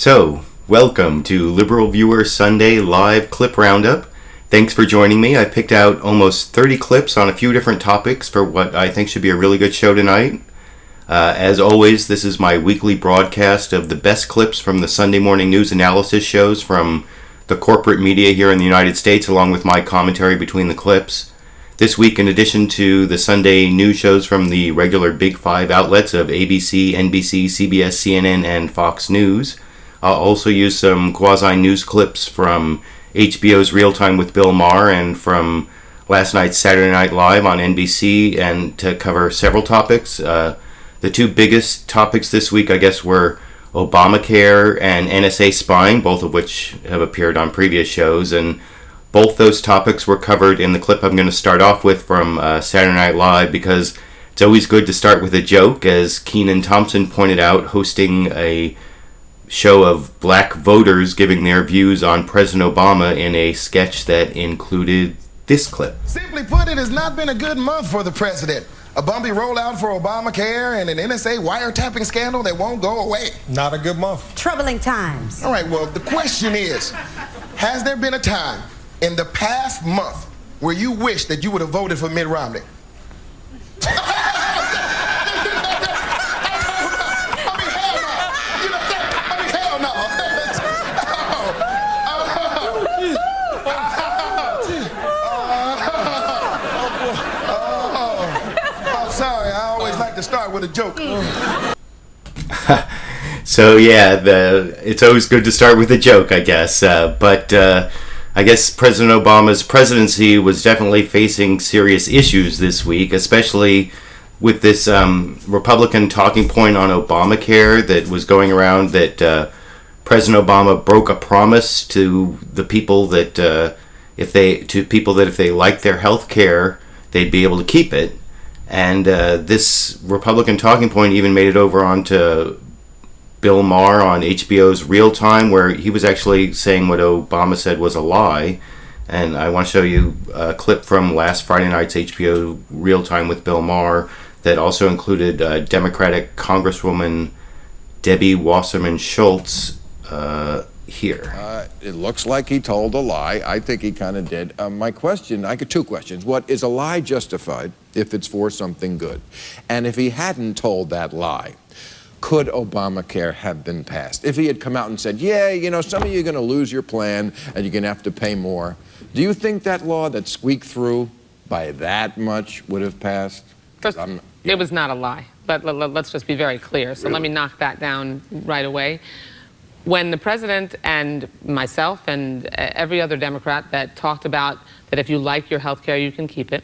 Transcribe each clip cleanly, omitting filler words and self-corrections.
So, welcome to LiberalViewer Sunday Live Clip Roundup. Thanks for joining me. I picked out almost 30 clips on a few different topics for what I think should be a really good show tonight. As always, this is my weekly broadcast of the best clips from the Sunday morning news analysis shows from the corporate media here in the United States, along with my commentary between the clips. This week, in addition to the Sunday news shows from the regular Big Five outlets of ABC, NBC, CBS, CNN, and Fox News, I'll also use some quasi-news clips from HBO's Real Time with Bill Maher and from last night's Saturday Night Live on NBC, and to cover several topics. The two biggest topics this week, I guess, were Obamacare and NSA spying, both of which have appeared on previous shows, and both those topics were covered in the clip I'm going to start off with from Saturday Night Live, because it's always good to start with a joke, as Keenan Thompson pointed out, hosting a show of black voters giving their views on President Obama in a sketch that included this clip. Simply put, it has not been a good month for the president. A bumpy rollout for Obamacare and an NSA wiretapping scandal that won't go away. Not a good month. Troubling times. All right, well, the question is, has there been a time in the past month where you wish that you would have voted for Mitt Romney? Start with a joke. So yeah, it's always good to start with a joke, I guess. But I guess President Obama's presidency was definitely facing serious issues this week, especially with this Republican talking point on Obamacare that was going around, that President Obama broke a promise to the people that if they liked their health care, they'd be able to keep it. And this Republican talking point even made it over onto Bill Maher on HBO's Real Time, where he was actually saying what Obama said was a lie. And I want to show you a clip from last Friday night's HBO Real Time with Bill Maher that also included Democratic Congresswoman Debbie Wasserman Schultz here. It looks like he told a lie. I think he kind of did. My question, I got two questions. What, is a lie justified if it's for something good? And if he hadn't told that lie, could Obamacare have been passed? If he had come out and said, yeah, you know, some of you are going to lose your plan and you're going to have to pay more, do you think that law that squeaked through by that much would have passed? First, it was not a lie, but let's just be very clear. So let me knock that down right away. When the president and myself and every other Democrat that talked about that if you like your health care, you can keep it,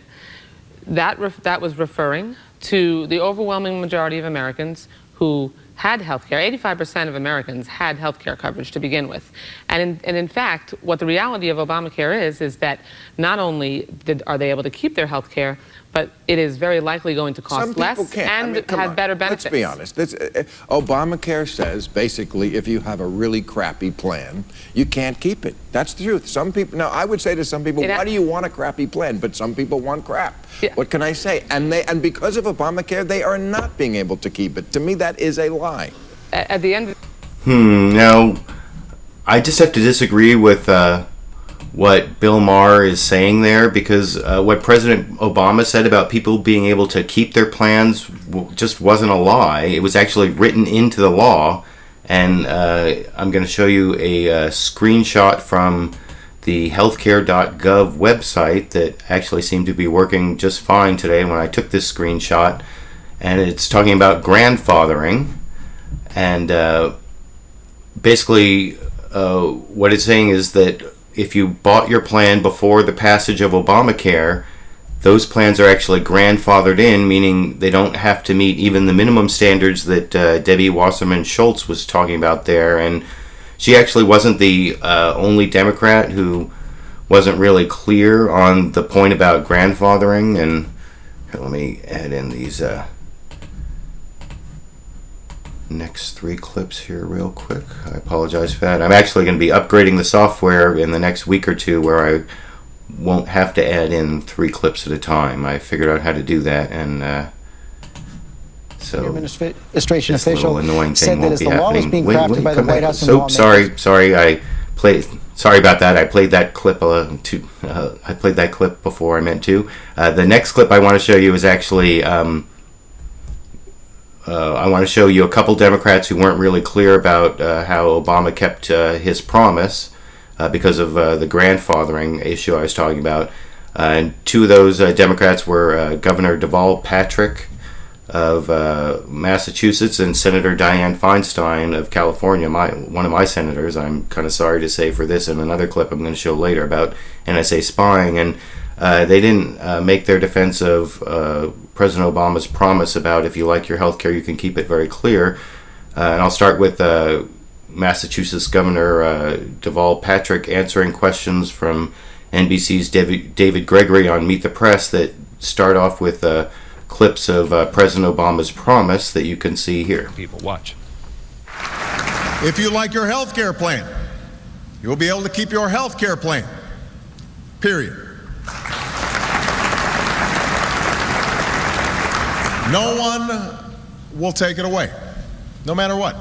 that was referring to the overwhelming majority of Americans who had health care. 85% of Americans had health care coverage to begin with. And in fact, what the reality of Obamacare is that not only are they able to keep their health care, but it is very likely going to cost less and have better benefits. Let's be honest. Obamacare says, basically, if you have a really crappy plan, you can't keep it. That's the truth. Some people, now I would say to some people, why do you want a crappy plan? But some people want crap. Yeah. What can I say? And because of Obamacare, they are not being able to keep it. To me, that is a lie. At the end... Now, I just have to disagree with what Bill Maher is saying there, because what President Obama said about people being able to keep their plans just wasn't a lie. It was actually written into the law, and I'm going to show you a screenshot from the healthcare.gov website that actually seemed to be working just fine today when I took this screenshot, and it's talking about grandfathering, and basically what it's saying is that if you bought your plan before the passage of Obamacare, those plans are actually grandfathered in, meaning they don't have to meet even the minimum standards that Debbie Wasserman Schultz was talking about there. And she actually wasn't the only Democrat who wasn't really clear on the point about grandfathering. And here, let me add in these next three clips here real quick. I apologize for that. I'm actually going to be upgrading the software in the next week or two where I won't have to add in 3 clips at a time. I figured out how to do that, and so So administration this official little annoying said thing that won't as be the law was happening. being crafted by the come White back. House and So lawmakers. sorry about that. I played that clip I played that clip before I meant to. The next clip I want to show you is actually I want to show you a couple Democrats who weren't really clear about how Obama kept his promise because of the grandfathering issue I was talking about. And two of those Democrats were Governor Deval Patrick of Massachusetts and Senator Dianne Feinstein of California, one of my senators. I'm kind of sorry to say for this and another clip I'm going to show later about NSA spying. And they didn't make their defense of President Obama's promise about if you like your health care, you can keep it very clear. And I'll start with Massachusetts Governor Deval Patrick answering questions from NBC's David Gregory on Meet the Press that start off with clips of President Obama's promise that you can see here. People, watch. If you like your health care plan, you'll be able to keep your health care plan. Period. No one will take it away, no matter what.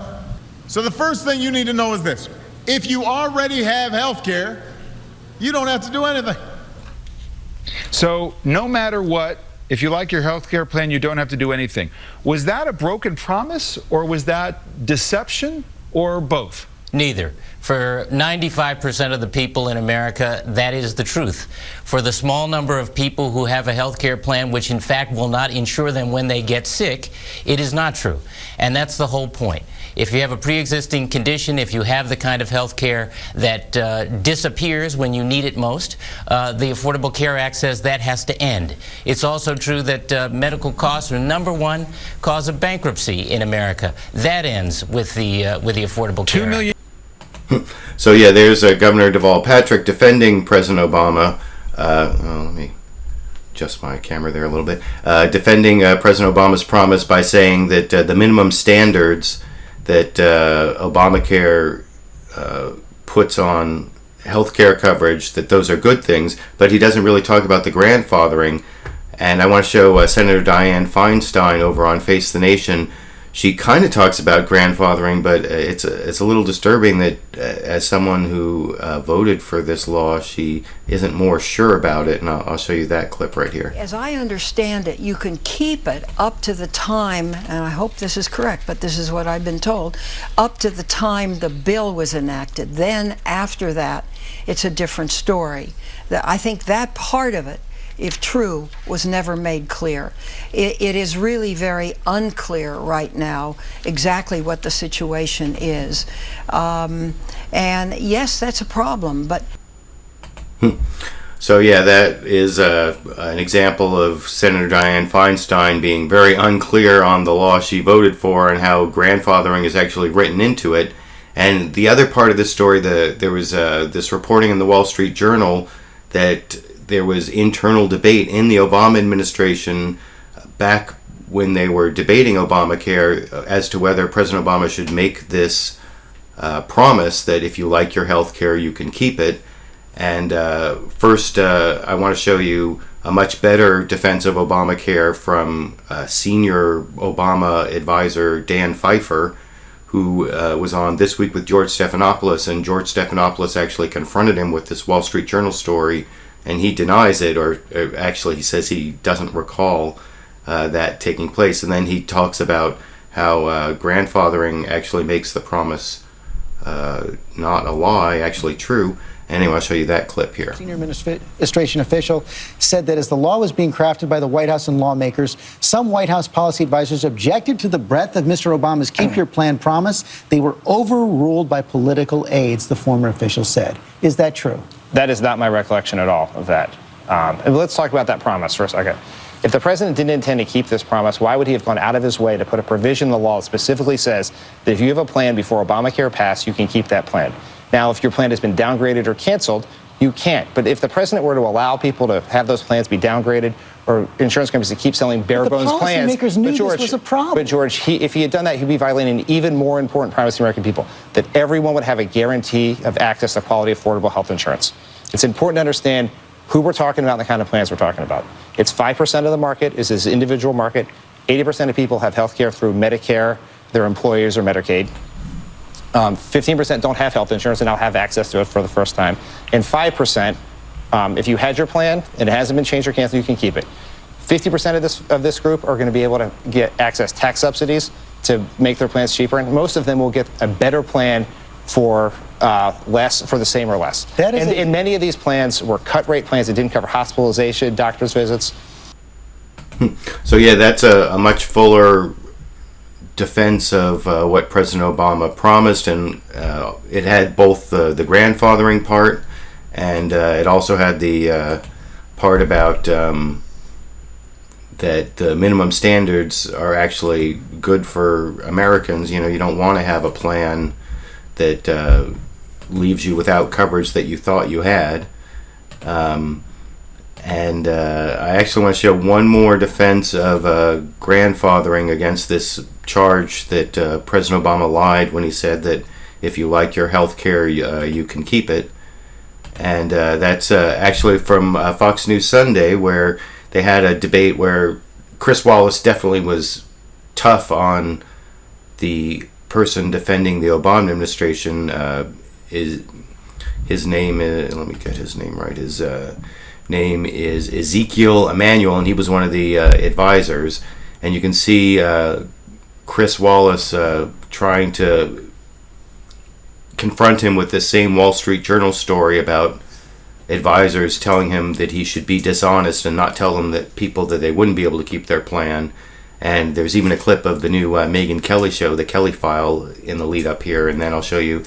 So the first thing you need to know is this. If you already have health care, you don't have to do anything. So no matter what, if you like your health care plan, you don't have to do anything. Was that a broken promise, or was that deception, or both? Neither. For 95% of the people in America, that is the truth. For the small number of people who have a health care plan, which in fact will not insure them when they get sick, it is not true. And that's the whole point. If you have a pre-existing condition, if you have the kind of health care that disappears when you need it most, the Affordable Care Act says that has to end. It's also true that medical costs are number one cause of bankruptcy in America. That ends with the Affordable Care Act. So yeah, there's Governor Deval Patrick defending President Obama. Let me adjust my camera there a little bit. Defending President Obama's promise by saying that the minimum standards that Obamacare puts on health care coverage, that those are good things, but he doesn't really talk about the grandfathering. And I want to show Senator Dianne Feinstein over on Face the Nation. She kind of talks about grandfathering, but it's a little disturbing that as someone who voted for this law, she isn't more sure about it, and I'll show you that clip right here. As I understand it, you can keep it up to the time, and I hope this is correct, but this is what I've been told, up to the time the bill was enacted. Then after that, it's a different story. I think that part of it, if true, was never made clear. It is really very unclear right now exactly what the situation is. And yes, that's a problem, but... So yeah, that is an example of Senator Dianne Feinstein being very unclear on the law she voted for and how grandfathering is actually written into it. And the other part of this story, there was this reporting in the Wall Street Journal that there was internal debate in the Obama administration back when they were debating Obamacare as to whether President Obama should make this promise that if you like your health care, you can keep it. And first, I want to show you a much better defense of Obamacare from senior Obama advisor Dan Pfeiffer, who was on This Week with George Stephanopoulos. And George Stephanopoulos actually confronted him with this Wall Street Journal story, and he denies it, or actually he says he doesn't recall that taking place. And then he talks about how grandfathering actually makes the promise not a lie, actually true. Anyway, I'll show you that clip here. Senior administration official said that as the law was being crafted by the White House and lawmakers, some White House policy advisors objected to the breadth of Mr. Obama's Keep Your Plan promise. They were overruled by political aides, the former official said. Is that true? That is not my recollection at all of that. And let's talk about that promise for a second. If the president didn't intend to keep this promise, why would he have gone out of his way to put a provision in the law that specifically says that if you have a plan before Obamacare passed, you can keep that plan? Now, if your plan has been downgraded or canceled, you can't. But if the president were to allow people to have those plans be downgraded, or insurance companies to keep selling bare bones plans, policymakers knew this was a problem. But George, if he had done that, he'd be violating an even more important promise to the American people, that everyone would have a guarantee of access to quality, affordable health insurance. It's important to understand who we're talking about and the kind of plans we're talking about. It's 5% of the market is this individual market. 80% of people have health care through Medicare, their employers, or Medicaid. 15% don't have health insurance and now have access to it for the first time. And 5%, if you had your plan and it hasn't been changed or canceled, you can keep it. 50% of this group are going to be able to get access tax subsidies to make their plans cheaper, and most of them will get a better plan for less, for the same or less. And many of these plans were cut rate plans that didn't cover hospitalization, doctor's visits. So yeah, that's a much fuller defense of what President Obama promised, and it had both the grandfathering part, and it also had the part about that the minimum standards are actually good for Americans. You know, you don't want to have a plan that leaves you without coverage that you thought you had. And I actually want to show one more defense of grandfathering against this charge that President Obama lied when he said that if you like your health care, you can keep it. And that's actually from Fox News Sunday, where they had a debate where Chris Wallace definitely was tough on the person defending the Obama administration. His name is, let me get his name right, his name is Ezekiel, Emanuel, and he was one of the advisors. And you can see Chris Wallace trying to confront him with this same Wall Street Journal story about advisors telling him that he should be dishonest and not tell them that people that they wouldn't be able to keep their plan. And there's even a clip of the new Megyn Kelly show, the Kelly File, in the lead up here, and then I'll show you.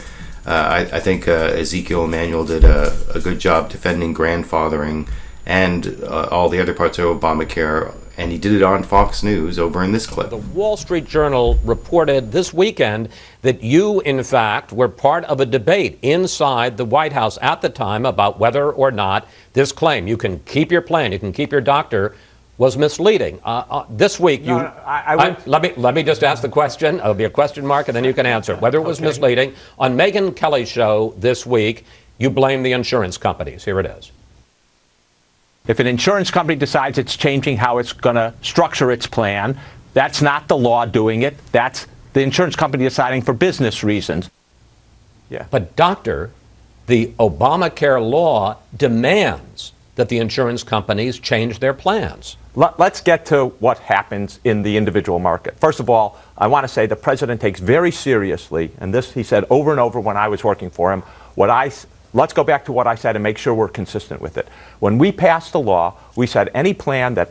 I think Ezekiel Emanuel did a good job defending grandfathering and all the other parts of Obamacare, and he did it on Fox News over in this clip. The Wall Street Journal reported this weekend that you, in fact, were part of a debate inside the White House at the time about whether or not this claim, you can keep your plan, you can keep your doctor, was misleading. This week, let me just ask the question. It'll be a question mark, and then you can answer it. Whether it was misleading. On Megyn Kelly's show this week, you blame the insurance companies. Here it is. If an insurance company decides it's changing how it's going to structure its plan, that's not the law doing it. That's the insurance company deciding for business reasons. Yeah. But, Doctor, the Obamacare law demands that the insurance companies change their plans. Let's get to what happens in the individual market. First of all, I want to say the president takes very seriously, and this he said over and over when I was working for him, let's go back to what I said and make sure we're consistent with it. When we passed the law, we said any plan that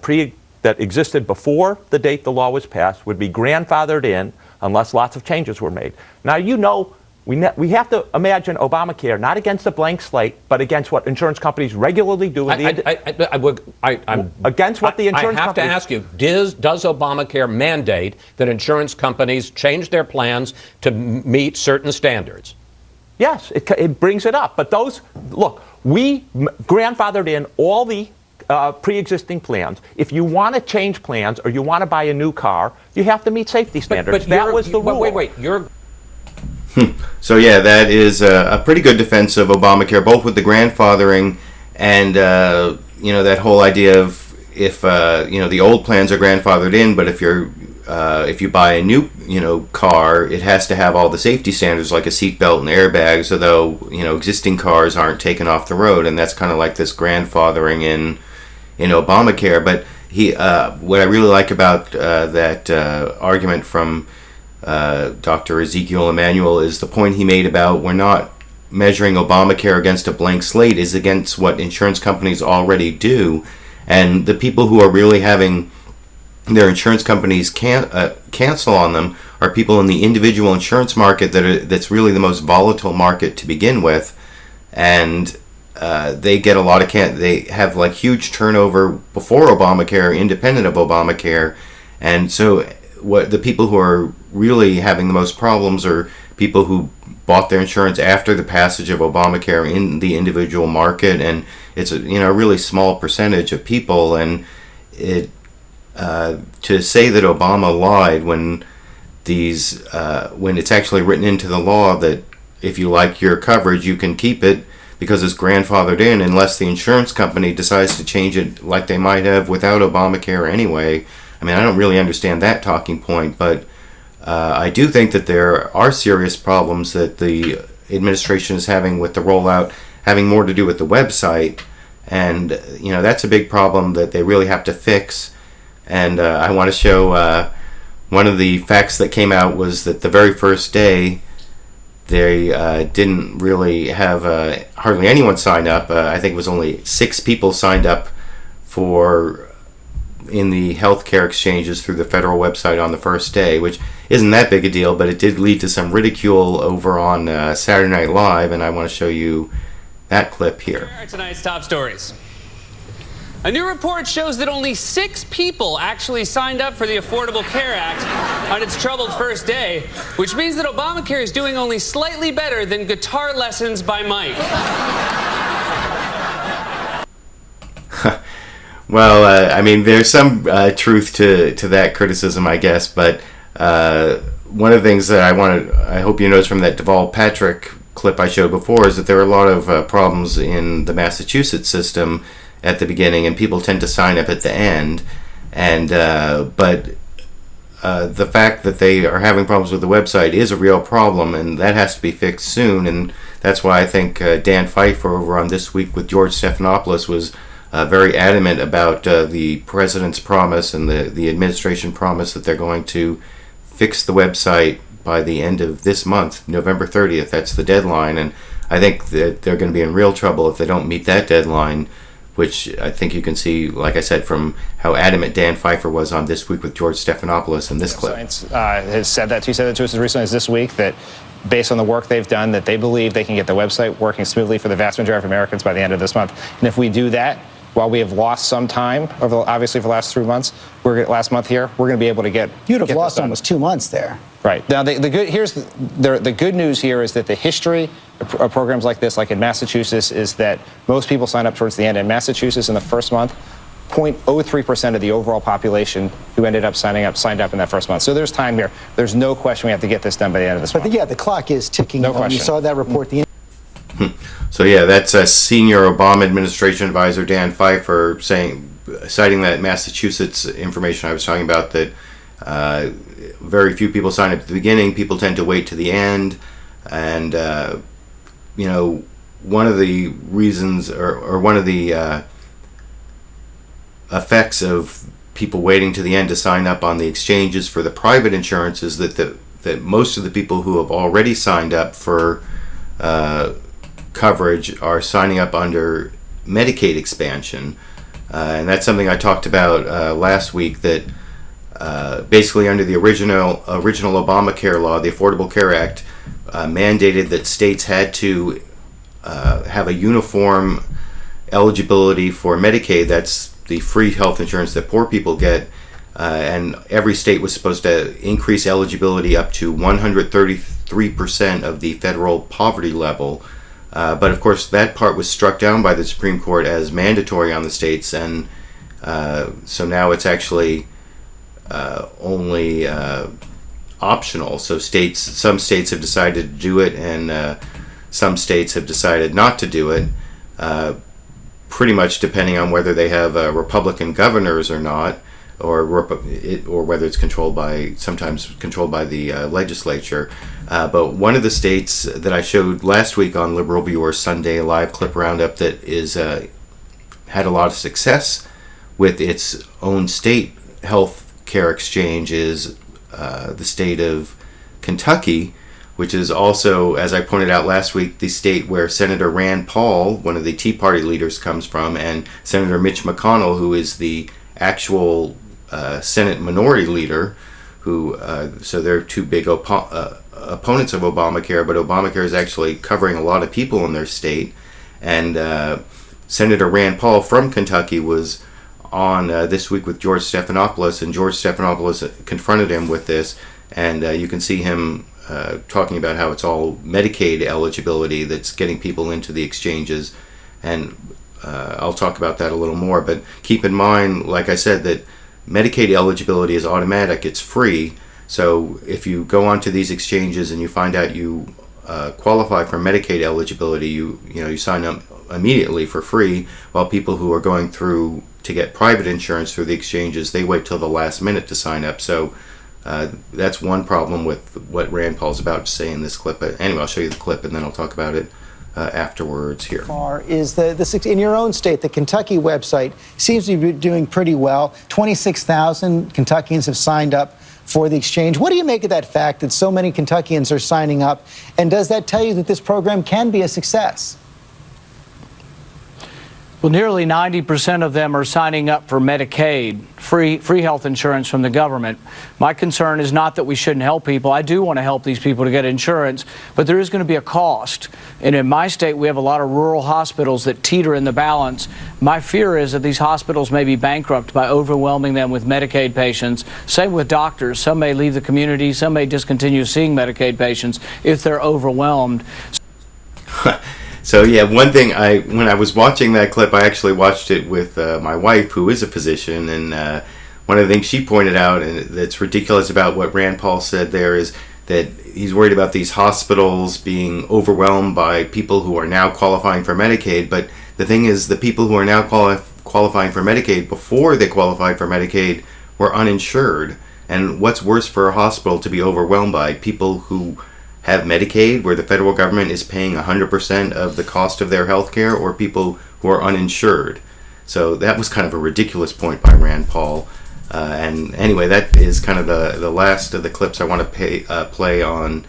existed before the date the law was passed would be grandfathered in unless lots of changes were made. Now, you know, we have to imagine Obamacare not against a blank slate, but against what insurance companies regularly do. Against what the insurance companies... I have to ask you, does Obamacare mandate that insurance companies change their plans to meet certain standards? Yes, it brings it up. But we grandfathered in all the pre-existing plans. If you want to change plans or you want to buy a new car, you have to meet safety standards. But that was the rule. Wait, you're... So yeah, that is a pretty good defense of Obamacare, both with the grandfathering and that whole idea of if the old plans are grandfathered in, but if you buy a new car, it has to have all the safety standards like a seatbelt and airbags, although existing cars aren't taken off the road, and that's kind of like this grandfathering in Obamacare. But what I really like about that argument from Dr. Ezekiel Emanuel is the point he made about we're not measuring Obamacare against a blank slate, is against what insurance companies already do, and the people who are really having their insurance companies cancel on them are people in the individual insurance market that's really the most volatile market to begin with, and they get a lot of they have like huge turnover before Obamacare, independent of Obamacare, and so what the people who are really having the most problems are people who bought their insurance after the passage of Obamacare in the individual market, and it's a really small percentage of people, and it to say that Obama lied when it's actually written into the law that if you like your coverage you can keep it because it's grandfathered in unless the insurance company decides to change it like they might have without Obamacare anyway. I mean, I don't really understand that talking point, but I do think that there are serious problems that the administration is having with the rollout, having more to do with the website. And, that's a big problem that they really have to fix. And I want to show one of the facts that came out was that the very first day, they didn't really have hardly anyone sign up. I think it was only 6 people signed up in the healthcare exchanges through the federal website on the first day, which isn't that big a deal, but it did lead to some ridicule over on Saturday Night Live, and I want to show you that clip here. Here are tonight's top stories. A new report shows that only 6 people actually signed up for the Affordable Care Act on its troubled first day, which means that Obamacare is doing only slightly better than guitar lessons by Mike. Well, I mean, there's some truth to that criticism, I guess, but one of the things that I hope you notice from that Deval Patrick clip I showed before is that there are a lot of problems in the Massachusetts system at the beginning, and people tend to sign up at the end. And but the fact that they are having problems with the website is a real problem, and that has to be fixed soon. And that's why I think Dan Pfeiffer over on This Week with George Stephanopoulos was very adamant about the president's promise and the administration promise that they're going to fix the website by the end of this month, November 30th. That's the deadline, and I think that they're going to be in real trouble if they don't meet that deadline, which I think you can see, like I said, from how adamant Dan Pfeiffer was on This Week with George Stephanopoulos in this clip. Science has said that. He said that to us as recently as this week, that based on the work they've done, that they believe they can get the website working smoothly for the vast majority of Americans by the end of this month. And if we do that, while we have lost some time, obviously for the last 3 months, last month here, we're going to be able to get. You'd have lost almost 2 months there. Right. Now, the good news here is that the history of programs like this, like in Massachusetts, is that most people sign up towards the end. In Massachusetts, in the first month, 0.03% of the overall population who ended up signed up in that first month. So there's time here. There's no question we have to get this done by the end of this month. But yeah, the clock is ticking. No question. You saw that report. So yeah, that's a senior Obama administration advisor, Dan Pfeiffer, citing that Massachusetts information I was talking about, that very few people sign up at the beginning. People tend to wait to the end, and one of the reasons or one of the effects of people waiting to the end to sign up on the exchanges for the private insurance is that most of the people who have already signed up for coverage are signing up under Medicaid expansion, and that's something I talked about last week, that basically under the original Obamacare law, the Affordable Care Act mandated that states had to have a uniform eligibility for Medicaid. That's the free health insurance that poor people get, and every state was supposed to increase eligibility up to 133% of the federal poverty level. But of course, that part was struck down by the Supreme Court as mandatory on the states, and so now it's actually only optional. So some states have decided to do it, and some states have decided not to do it. Pretty much depending on whether they have Republican governors or not, or whether it's sometimes controlled by the legislature. But one of the states that I showed last week on LiberalViewer Sunday Live Clip Roundup that had a lot of success with its own state health care exchange is the state of Kentucky, which is also, as I pointed out last week, the state where Senator Rand Paul, one of the Tea Party leaders, comes from, and Senator Mitch McConnell, who is the actual Senate Minority Leader, so they're two big opponents of Obamacare, but Obamacare is actually covering a lot of people in their state. And Senator Rand Paul from Kentucky was on This Week with George Stephanopoulos, and George Stephanopoulos confronted him with this, and you can see him talking about how it's all Medicaid eligibility that's getting people into the exchanges, and I'll talk about that a little more. But keep in mind, like I said, that Medicaid eligibility is automatic, it's free. So if you go onto these exchanges and you find out you qualify for Medicaid eligibility, you sign up immediately for free, while people who are going through to get private insurance through the exchanges, they wait till the last minute to sign up. So that's one problem with what Rand Paul's about to say in this clip. But anyway, I'll show you the clip and then I'll talk about it afterwards here. Is in your own state, the Kentucky website seems to be doing pretty well. 26,000 Kentuckians have signed up for the exchange. What do you make of that fact that so many Kentuckians are signing up? And does that tell you that this program can be a success? Well, nearly 90% of them are signing up for Medicaid, free health insurance from the government. My concern is not that we shouldn't help people. I do want to help these people to get insurance, but there is going to be a cost. And in my state, we have a lot of rural hospitals that teeter in the balance. My fear is that these hospitals may be bankrupt by overwhelming them with Medicaid patients. Same with doctors. Some may leave the community. Some may discontinue seeing Medicaid patients if they're overwhelmed. So yeah, one thing, when I was watching that clip, I actually watched it with my wife, who is a physician, and one of the things she pointed out, and that's ridiculous about what Rand Paul said there, is that he's worried about these hospitals being overwhelmed by people who are now qualifying for Medicaid. But the thing is, the people who are now qualifying for Medicaid, before they qualified for Medicaid, were uninsured. And what's worse for a hospital to be overwhelmed by? People who have Medicaid, where the federal government is paying 100% of the cost of their health care, or people who are uninsured. So that was kind of a ridiculous point by Rand Paul. And anyway, that is kind of the last of the clips I want to play on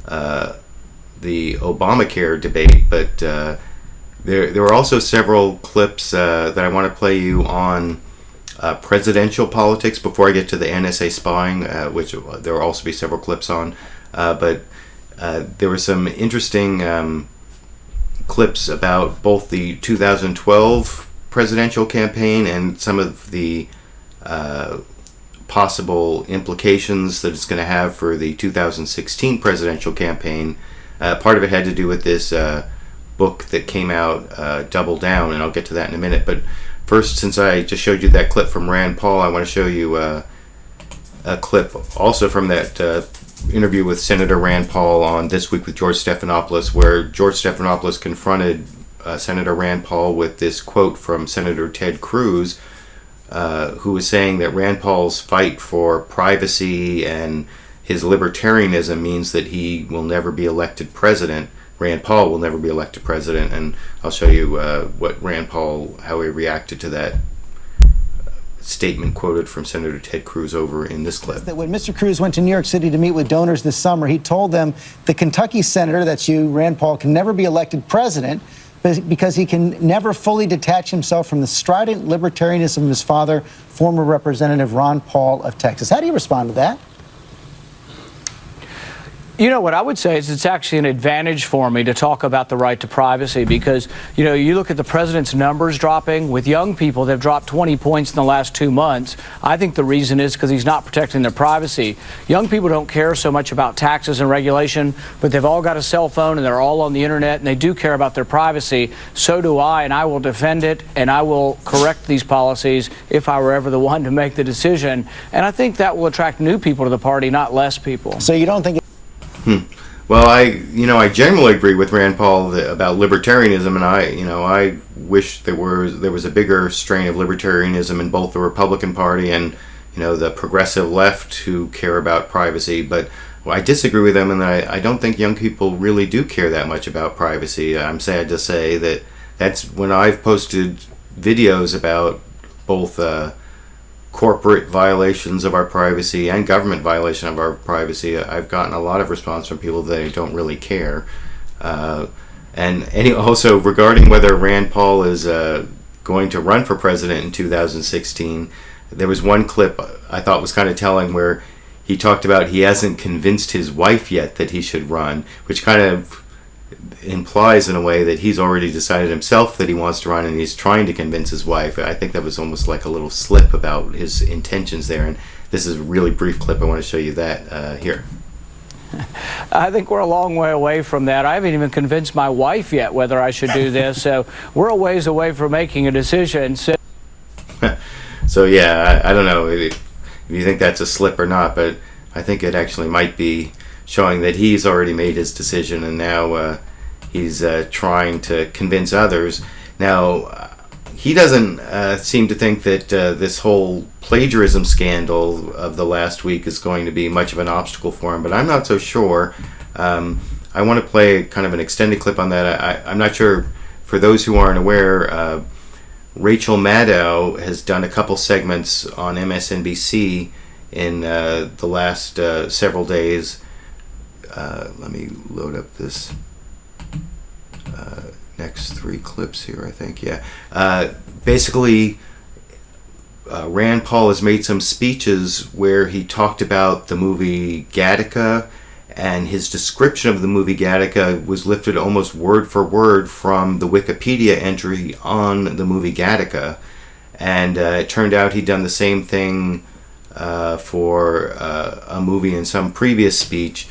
the Obamacare debate. But there were also several clips that I want to play you on presidential politics before I get to the NSA spying, which there will also be several clips on. But there were some interesting clips about both the 2012 presidential campaign and some of the possible implications that it's going to have for the 2016 presidential campaign. Part of it had to do with this book that came out, Double Down, and I'll get to that in a minute. But first, since I just showed you that clip from Rand Paul, I want to show you a clip also from that interview with Senator Rand Paul on This Week with George Stephanopoulos, where George Stephanopoulos confronted Senator Rand Paul with this quote from Senator Ted Cruz, who was saying that Rand Paul's fight for privacy and his libertarianism means that he will never be elected president. Rand Paul will never be elected president, and I'll show you what Rand Paul, how he reacted to that statement quoted from Senator Ted Cruz over in this clip. That when Mr. Cruz went to New York City to meet with donors this summer, he told them the Kentucky senator, that's you, Rand Paul, can never be elected president because he can never fully detach himself from the strident libertarianism of his father, former Representative Ron Paul of Texas. How do you respond to that? You know, what I would say is it's actually an advantage for me to talk about the right to privacy because, you know, you look at the president's numbers dropping. With young people, they've dropped 20 points in the last 2 months. I think the reason is because he's not protecting their privacy. Young people don't care so much about taxes and regulation, but they've all got a cell phone and they're all on the internet and they do care about their privacy. So do I, and I will defend it and I will correct these policies if I were ever the one to make the decision. And I think that will attract new people to the party, not less people. So you don't think Well, I generally agree with Rand Paul about libertarianism, and I wish there was a bigger strain of libertarianism in both the Republican Party and, the progressive left who care about privacy. But I disagree with them in that I don't think young people really do care that much about privacy. I'm sad to say that's when I've posted videos about both corporate violations of our privacy and government violation of our privacy. I've gotten a lot of response from people that don't really care. And also regarding whether Rand Paul is going to run for president in 2016, there was one clip I thought was kind of telling where he talked about he hasn't convinced his wife yet that he should run, which kind of implies in a way that he's already decided himself that he wants to run and he's trying to convince his wife. I think that was almost like a little slip about his intentions there, and this is a really brief clip. I want to show you that here. I think we're a long way away from that. I haven't even convinced my wife yet whether I should do this, so we're a ways away from making a decision. So yeah, I don't know if you think that's a slip or not, but I think it actually might be showing that he's already made his decision and now he's trying to convince others. Now, he doesn't seem to think that this whole plagiarism scandal of the last week is going to be much of an obstacle for him, but I'm not so sure. I want to play kind of an extended clip on that. I'm not sure, for those who aren't aware, Rachel Maddow has done a couple segments on MSNBC in the last several days. Let me load up this next 3 clips here, I think. Yeah. Basically, Rand Paul has made some speeches where he talked about the movie Gattaca, and his description of the movie Gattaca was lifted almost word for word from the Wikipedia entry on the movie Gattaca. And it turned out he'd done the same thing for a movie in some previous speech.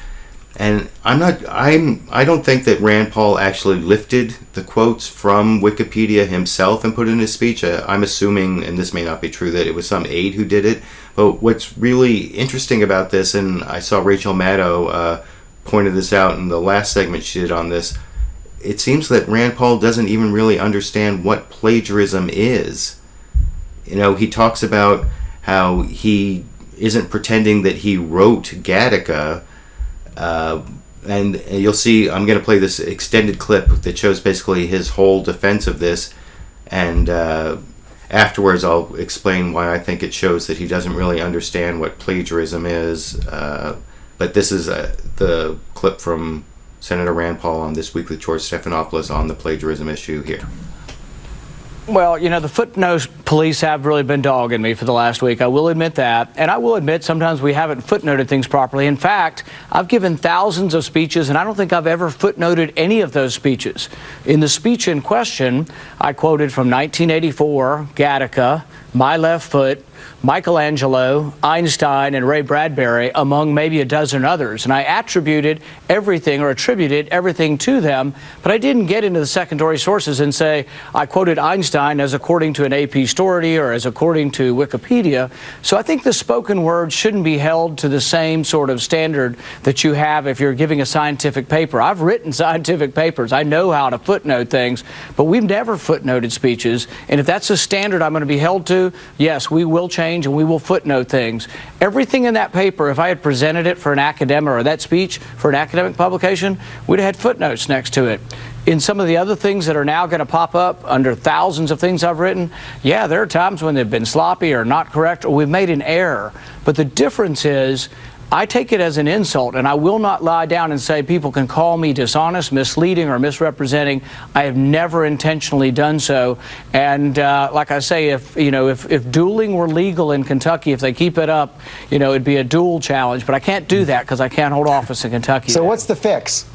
And I don't think that Rand Paul actually lifted the quotes from Wikipedia himself and put it in his speech. I'm assuming, and this may not be true, that it was some aide who did it. But what's really interesting about this, and I saw Rachel Maddow pointed this out in the last segment she did on this, it seems that Rand Paul doesn't even really understand what plagiarism is. You know, he talks about how he isn't pretending that he wrote Gattaca. And you'll see, I'm going to play this extended clip that shows basically his whole defense of this, and afterwards I'll explain why I think it shows that he doesn't really understand what plagiarism is. But this is the clip from Senator Rand Paul on This Week with George Stephanopoulos on the plagiarism issue here. Well, you know, the footnote police have really been dogging me for the last week. I will admit that. And I will admit sometimes we haven't footnoted things properly. In fact, I've given thousands of speeches, and I don't think I've ever footnoted any of those speeches. In the speech in question, I quoted from 1984, Gattaca, My Left Foot, Michelangelo, Einstein, and Ray Bradbury, among maybe a dozen others. And I attributed everything to them, but I didn't get into the secondary sources and say, I quoted Einstein as according to an AP story or as according to Wikipedia. So I think the spoken word shouldn't be held to the same sort of standard that you have if you're giving a scientific paper. I've written scientific papers. I know how to footnote things, but we've never footnoted speeches. And if that's a standard I'm going to be held to, yes, we will change and we will footnote things. Everything in that paper, if I had presented it for an academic, or that speech for an academic publication, we'd have had footnotes next to it. In some of the other things that are now going to pop up under thousands of things I've written, yeah, there are times when they've been sloppy or not correct or we've made an error. But the difference is, I take it as an insult, and I will not lie down and say people can call me dishonest, misleading, or misrepresenting. I have never intentionally done so. And like I say, if dueling were legal in Kentucky, if they keep it up, it'd be a duel challenge. But I can't do that because I can't hold office in Kentucky. So what's the fix?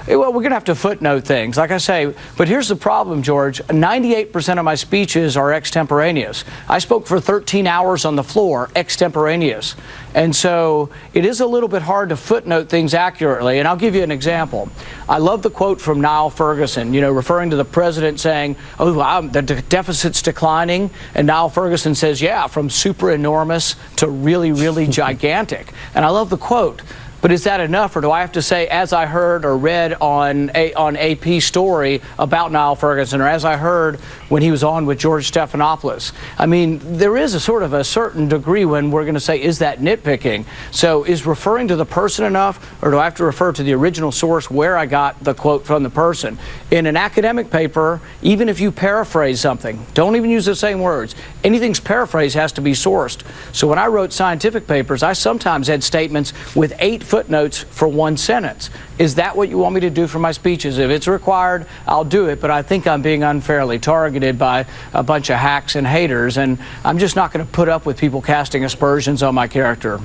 Well, we're going to have to footnote things, like I say. But here's the problem, George. 98% of my speeches are extemporaneous. I spoke for 13 hours on the floor, extemporaneous. And so it is a little bit hard to footnote things accurately. And I'll give you an example. I love the quote from Niall Ferguson, referring to the president saying, the deficit's declining. And Niall Ferguson says, yeah, from super enormous to really, really gigantic. And I love the quote. But is that enough, or do I have to say, as I heard or read on AP story about Niall Ferguson, or as I heard when he was on with George Stephanopoulos? I mean, there is a sort of a certain degree when we're going to say, is that nitpicking? So is referring to the person enough, or do I have to refer to the original source where I got the quote from the person? In an academic paper, even if you paraphrase something, don't even use the same words. Anything's paraphrased has to be sourced. So when I wrote scientific papers, I sometimes had statements with 8 footnotes for 1 sentence. Is that what you want me to do for my speeches? If it's required, I'll do it, but I think I'm being unfairly targeted by a bunch of hacks and haters, and I'm just not going to put up with people casting aspersions on my character.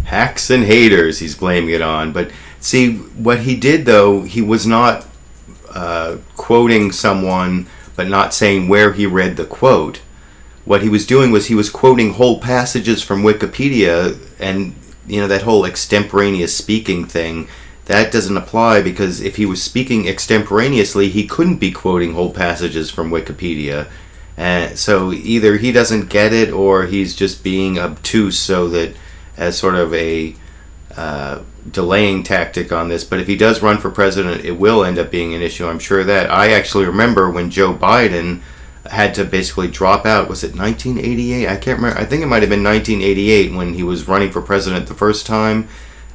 Hacks and haters, he's blaming it on. But see, what he did, though, he was not quoting someone, but not saying where he read the quote. What he was doing was he was quoting whole passages from Wikipedia, and that whole extemporaneous speaking thing, that doesn't apply, because if he was speaking extemporaneously, he couldn't be quoting whole passages from Wikipedia. So either he doesn't get it, or he's just being obtuse, so that as sort of a delaying tactic on this, but if he does run for president, it will end up being an issue. I'm sure of that. I actually remember when Joe Biden had to basically drop out. Was it 1988? I can't remember. I think it might have been 1988 when he was running for president the first time,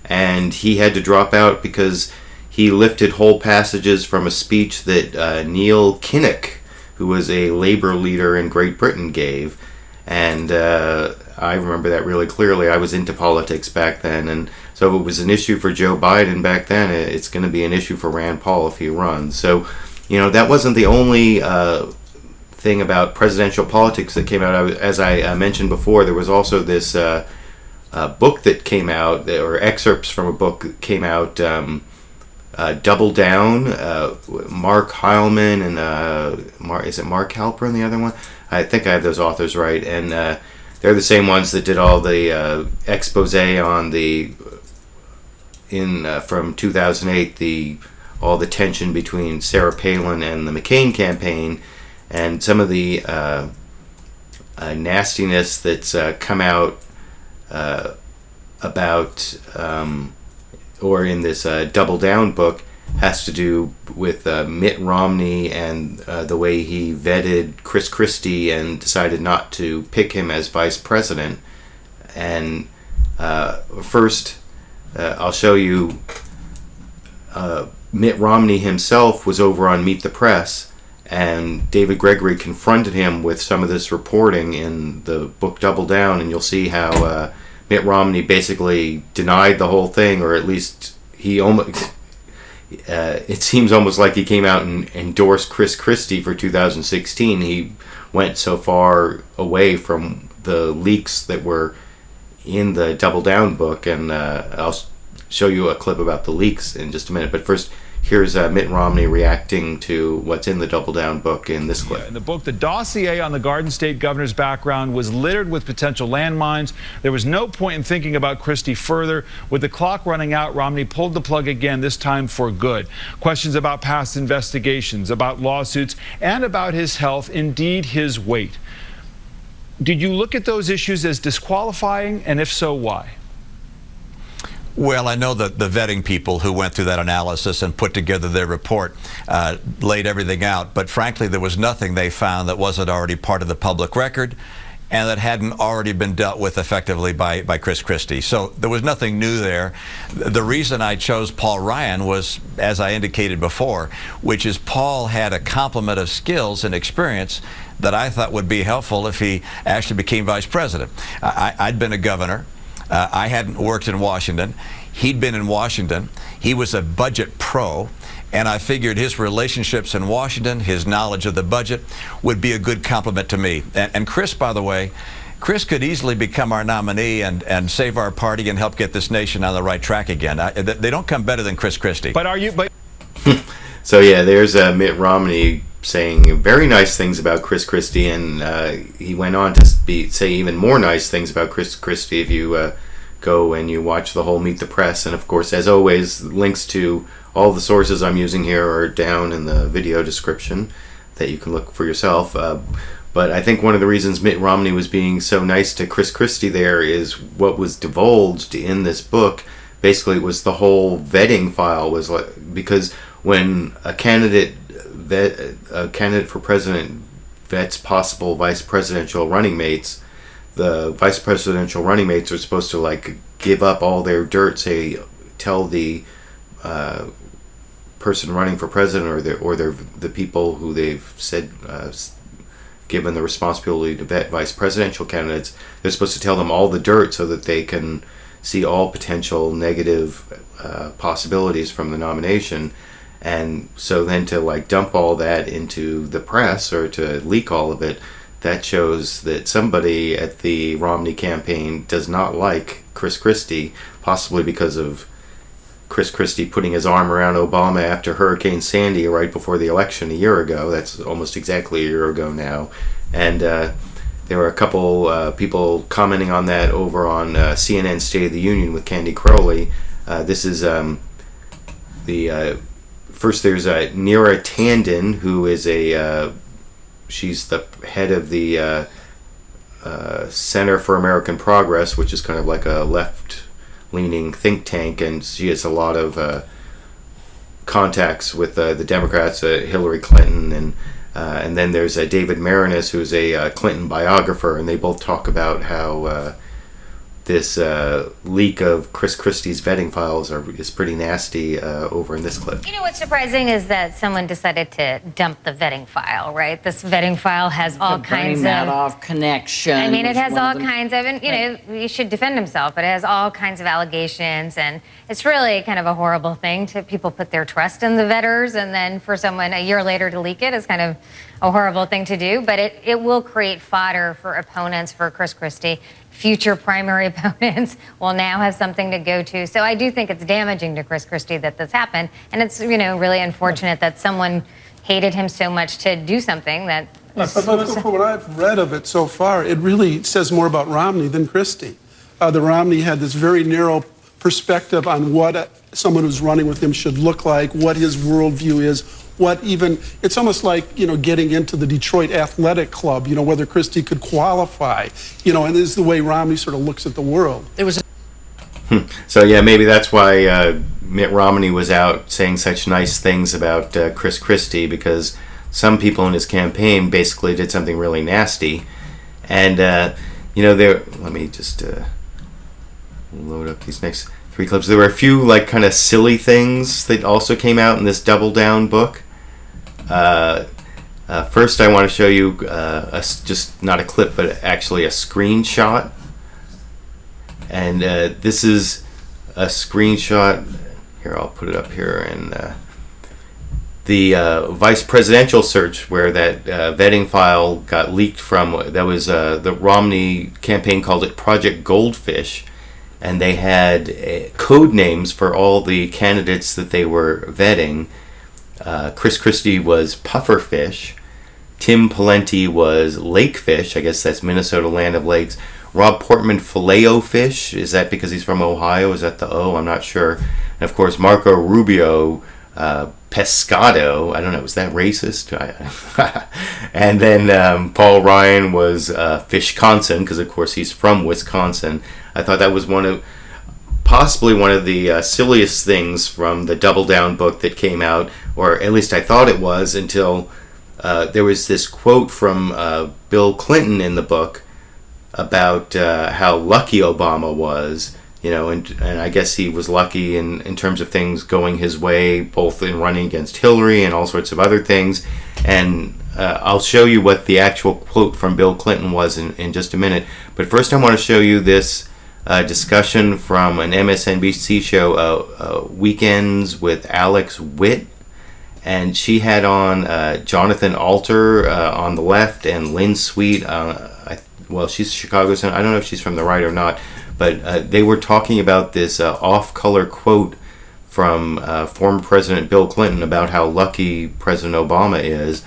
and he had to drop out because he lifted whole passages from a speech that Neil Kinnock, who was a labor leader in Great Britain, gave. And I remember that really clearly. I was into politics back then, and so if it was an issue for Joe Biden back then, it's going to be an issue for Rand Paul if he runs. So, that wasn't the only thing about presidential politics that came out. As I mentioned before, there was also this book that came out, or excerpts from a book that came out, Double Down, Mark Heilman and is it Mark Halperin, the other one? I think I have those authors right, and they're the same ones that did all the expose on from 2008, all the tension between Sarah Palin and the McCain campaign, and some of the nastiness that's come out about, or in this Double Down book, has to do with Mitt Romney and the way he vetted Chris Christie and decided not to pick him as vice president. And first, I'll show you Mitt Romney himself was over on Meet the Press, and David Gregory confronted him with some of this reporting in the book Double Down, and you'll see how Mitt Romney basically denied the whole thing, or at least he almost... it seems almost like he came out and endorsed Chris Christie for 2016. He went so far away from the leaks that were in the Double Down book, and I'll show you a clip about the leaks in just a minute. But first, here's Mitt Romney reacting to what's in the Double Down book in this clip. In the book, the dossier on the Garden State governor's background was littered with potential landmines. There was no point in thinking about Christie further. With the clock running out, Romney pulled the plug again, this time for good. Questions about past investigations, about lawsuits, and about his health, indeed his weight. Did you look at those issues as disqualifying, and if so, why? Well, I know that the vetting people who went through that analysis and put together their report laid everything out, but frankly, there was nothing they found that wasn't already part of the public record and that hadn't already been dealt with effectively by Chris Christie. So there was nothing new there. The reason I chose Paul Ryan was, as I indicated before, which is Paul had a complement of skills and experience that I thought would be helpful if he actually became vice president. I'd been a governor. I hadn't worked in Washington. He'd been in Washington. He was a budget pro, and I figured his relationships in Washington, his knowledge of the budget, would be a good compliment to me. And Chris, by the way, Chris could easily become our nominee and save our party and help get this nation on the right track again. They don't come better than Chris Christie. But are you... So yeah, there's Mitt Romney saying very nice things about Chris Christie, and he went on to say even more nice things about Chris Christie if you go and you watch the whole Meet the Press. And of course, as always, links to all the sources I'm using here are down in the video description that you can look for yourself. But I think one of the reasons Mitt Romney was being so nice to Chris Christie there is what was divulged in this book. Basically, it was the whole vetting file was like, because when a candidate for president vets possible vice presidential running mates, the vice presidential running mates are supposed to like give up all their dirt, tell the person running for president or the people who they've said given the responsibility to vet vice presidential candidates. They're supposed to tell them all the dirt so that they can see all potential negative possibilities from the nomination. And so then to like dump all that into the press or to leak all of it, that shows that somebody at the Romney campaign does not like Chris Christie, possibly because of Chris Christie putting his arm around Obama after Hurricane Sandy right before the election a year ago. That's almost exactly a year ago now. And there were a couple people commenting on that over on CNN State of the Union with Candy Crowley. This is first there's Neera Tanden, who is she's the head of the Center for American Progress, which is kind of like a leaning think tank, and she has a lot of contacts with the Democrats, Hillary Clinton, and then there's David Maranis, who's a Clinton biographer, and they both talk about how this leak of Chris Christie's vetting files is pretty nasty over in this clip. You know what's surprising is that someone decided to dump the vetting file, right? This vetting file has all kinds of... Madoff connection. I mean, it has all kinds of, and you know, he should defend himself, but it has all kinds of allegations, and it's really kind of a horrible thing to people put their trust in the vetters, and then for someone a year later to leak it is kind of a horrible thing to do, but it will create fodder for opponents for Chris Christie. Future primary opponents will now have something to go to. So I do think it's damaging to Chris Christie that this happened, and it's, you know, really unfortunate that someone hated him so much to do something that... But for what I've read of it so far, it really says more about Romney than Christie. The Romney had this very narrow perspective on what someone who's running with him should look like, what his worldview is, it's almost like, you know, getting into the Detroit Athletic Club, you know, whether Christie could qualify, you know, and this is the way Romney sort of looks at the world. It was. So, yeah, maybe that's why Mitt Romney was out saying such nice things about Chris Christie, because some people in his campaign basically did something really nasty. And, you know, let me just load up these next 3 clips. There were a few, like, kind of silly things that also came out in this Double Down book. First, I want to show you just not a clip, but actually a screenshot. And this is a screenshot. Here, I'll put it up here. And the vice presidential search, where that vetting file got leaked from, that was the Romney campaign called it Project Goldfish. And they had code names for all the candidates that they were vetting. Chris Christie was Pufferfish. Tim Pawlenty was Lakefish. I guess that's Minnesota, land of lakes. Rob Portman, Filet-O-Fish. Is that because he's from Ohio? Is that the O? I'm not sure. And of course, Marco Rubio, Pescado. I don't know. Is that racist? And then Paul Ryan was Fishconsin, because of course he's from Wisconsin. I thought that was possibly one of the silliest things from the Double Down book that came out, or at least I thought it was, until there was this quote from Bill Clinton in the book about how lucky Obama was, you know, and I guess he was lucky in terms of things going his way, both in running against Hillary and all sorts of other things. And I'll show you what the actual quote from Bill Clinton was in just a minute. But first I want to show you this discussion from an MSNBC show, Weekends with Alex Witt. And she had on Jonathan Alter on the left and Lynn Sweet. Well, she's Chicago's. I don't know if she's from the right or not. But they were talking about this off-color quote from former President Bill Clinton about how lucky President Obama is.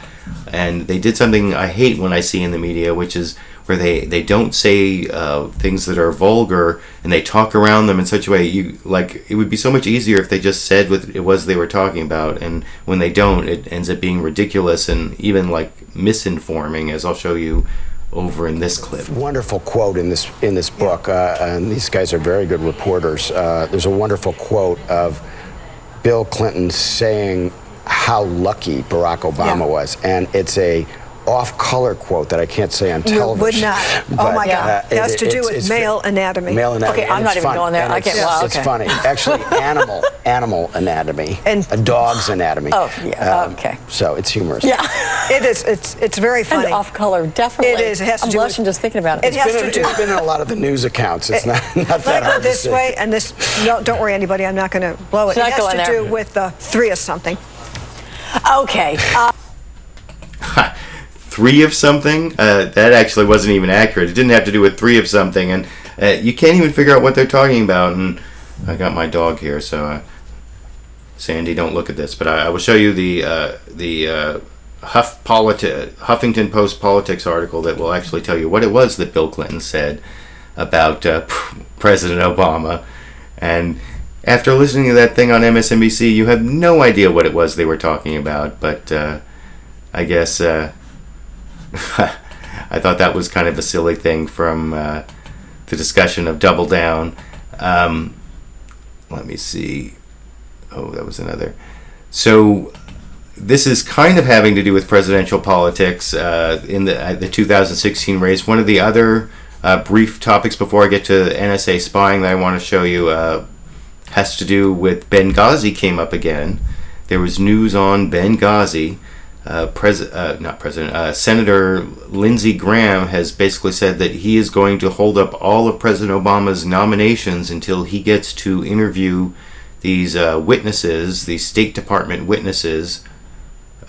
And they did something I hate when I see in the media, which is where they don't say things that are vulgar, and they talk around them in such a way, it would be so much easier if they just said what it was they were talking about. And when they don't, it ends up being ridiculous and even like misinforming, as I'll show you over in this clip. Wonderful quote in this book, and these guys are very good reporters. There's a wonderful quote of Bill Clinton saying how lucky Barack Obama was, and it's a off-color quote that I can't say on television. Would not. Oh my God! It has to do with male anatomy. Male anatomy. Okay, I'm not even going there. I can't. Wow, it's funny. Actually, animal anatomy and a dog's anatomy. Oh yeah. Okay. So it's humorous. Yeah, it is. It's very funny. And off-color, definitely. It is. It has to I'm do blushing just thinking about it. It's been in a lot of the news accounts. It's not that hard this to way and this. No, don't worry, anybody. I'm not going to blow it. It has to do with the 3 of something. Okay. 3 of something? That actually wasn't even accurate. It didn't have to do with 3 of something, and you can't even figure out what they're talking about. And I got my dog here, so Sandy, don't look at this. But I will show you the Huffington Post politics article that will actually tell you what it was that Bill Clinton said about President Obama. And after listening to that thing on MSNBC, you have no idea what it was they were talking about. But I guess I thought that was kind of a silly thing from the discussion of Double Down. let me see. Oh, that was another. So this is kind of having to do with presidential politics in the 2016 race. One of the other brief topics before I get to NSA spying that I want to show you has to do with Benghazi came up again. There was news on Benghazi. Senator Lindsey Graham has basically said that he is going to hold up all of President Obama's nominations until he gets to interview these witnesses, these State Department witnesses,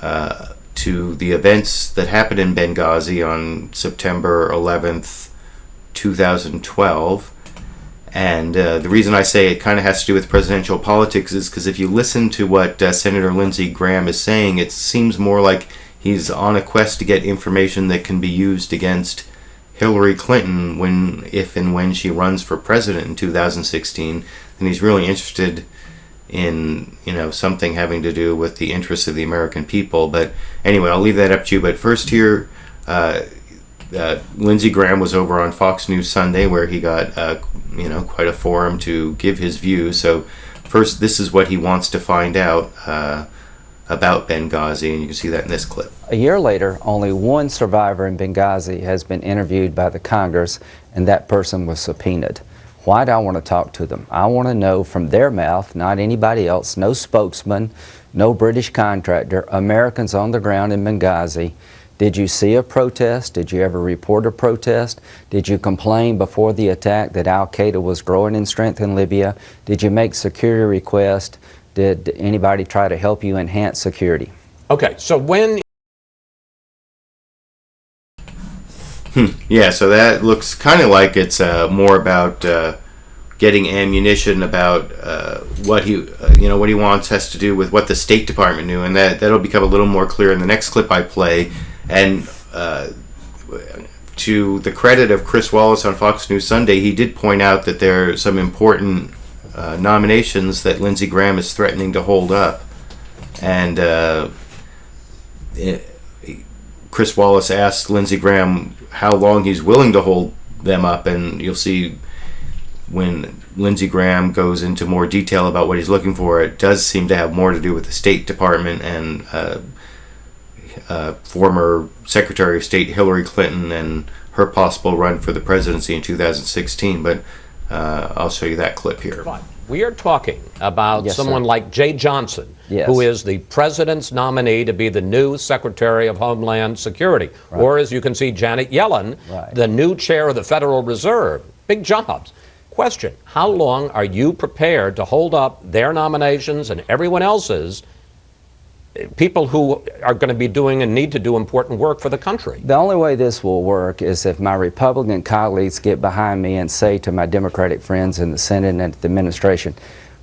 to the events that happened in Benghazi on September 11th, 2012. And the reason I say it kind of has to do with presidential politics is because if you listen to what Senator Lindsey Graham is saying, it seems more like he's on a quest to get information that can be used against Hillary Clinton if and when she runs for president in 2016. And he's really interested in something having to do with the interests of the American people. But anyway, I'll leave that up to you. But first here, Lindsey Graham was over on Fox News Sunday, where he got quite a forum to give his views. So first, this is what he wants to find out about Benghazi, and you can see that in this clip. A year later, only one survivor in Benghazi has been interviewed by the Congress, and that person was subpoenaed. Why do I want to talk to them? I want to know from their mouth, not anybody else, no spokesman, no British contractor, Americans on the ground in Benghazi. Did you see a protest? Did you ever report a protest? Did you complain before the attack that Al-Qaeda was growing in strength in Libya? Did you make security requests? Did anybody try to help you enhance security? Okay, so when... Yeah, so that looks kind of like it's more about getting ammunition, about what he wants has to do with what the State Department knew, and that'll become a little more clear in the next clip I play. And to the credit of Chris Wallace on Fox News Sunday, he did point out that there are some important nominations that Lindsey Graham is threatening to hold up. And Chris Wallace asked Lindsey Graham how long he's willing to hold them up, and you'll see when Lindsey Graham goes into more detail about what he's looking for, it does seem to have more to do with the State Department and former Secretary of State Hillary Clinton and her possible run for the presidency in 2016. But I'll show you that clip here. We are talking about someone like Jay Johnson, who is the president's nominee to be the new Secretary of Homeland Security. Right. Or, as you can see, Janet Yellen, the new chair of the Federal Reserve. Big jobs. Question, how long are you prepared to hold up their nominations and everyone else's, people who are going to be doing and need to do important work for the country? The only way this will work is if my Republican colleagues get behind me and say to my Democratic friends in the Senate and the administration,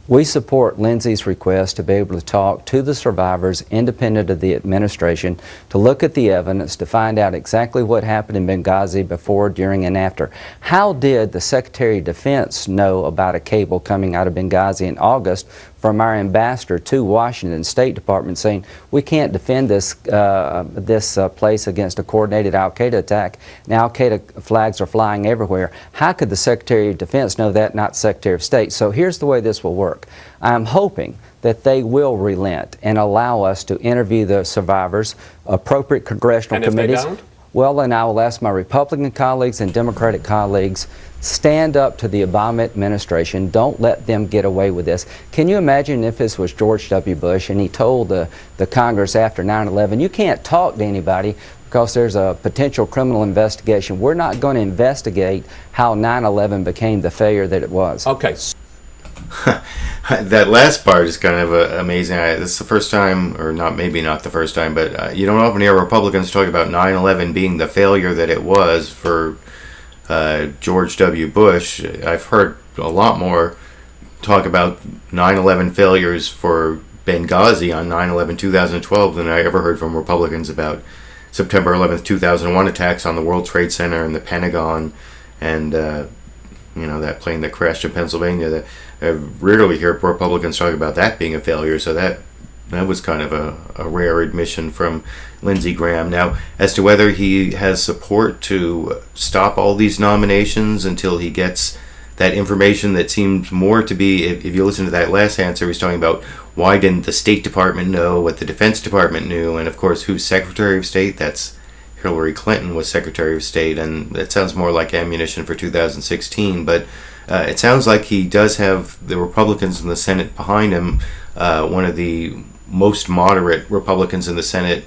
we support Lindsey's request to be able to talk to the survivors independent of the administration, to look at the evidence, to find out exactly what happened in Benghazi before, during, and after. How did the Secretary of Defense know about a cable coming out of Benghazi in August from our ambassador to Washington State Department saying we can't defend this place against a coordinated Al-Qaeda attack, and Al-Qaeda flags are flying everywhere? How could the Secretary of Defense know that, not Secretary of State? So here's the way this will work. I'm hoping that they will relent and allow us to interview the survivors, appropriate congressional committees. If they don't? Well, then I will ask my Republican colleagues and Democratic colleagues, stand up to the Obama administration. Don't let them get away with this. Can you imagine if this was George W. Bush and he told the Congress after 9/11, you can't talk to anybody because there's a potential criminal investigation. We're not going to investigate how 9/11 became the failure that it was. Okay. That last part is kind of amazing. This is the first time, or maybe not the first time, but you don't often hear Republicans talk about 9/11 being the failure that it was for George W. Bush. I've heard a lot more talk about 9/11 failures for Benghazi on 9/11/2012 than I ever heard from Republicans about September 11th, 2001 attacks on the World Trade Center and the Pentagon, and that plane that crashed in Pennsylvania. I rarely hear Republicans talk about that being a failure, so that was kind of a rare admission from Lindsey Graham. Now, as to whether he has support to stop all these nominations until he gets that information that seems more to be, if you listen to that last answer, he's talking about why didn't the State Department know what the Defense Department knew, and of course who's Secretary of State? That's Hillary Clinton was Secretary of State, and that sounds more like ammunition for 2016, but it sounds like he does have the Republicans in the Senate behind him. One of the most moderate Republicans in the Senate,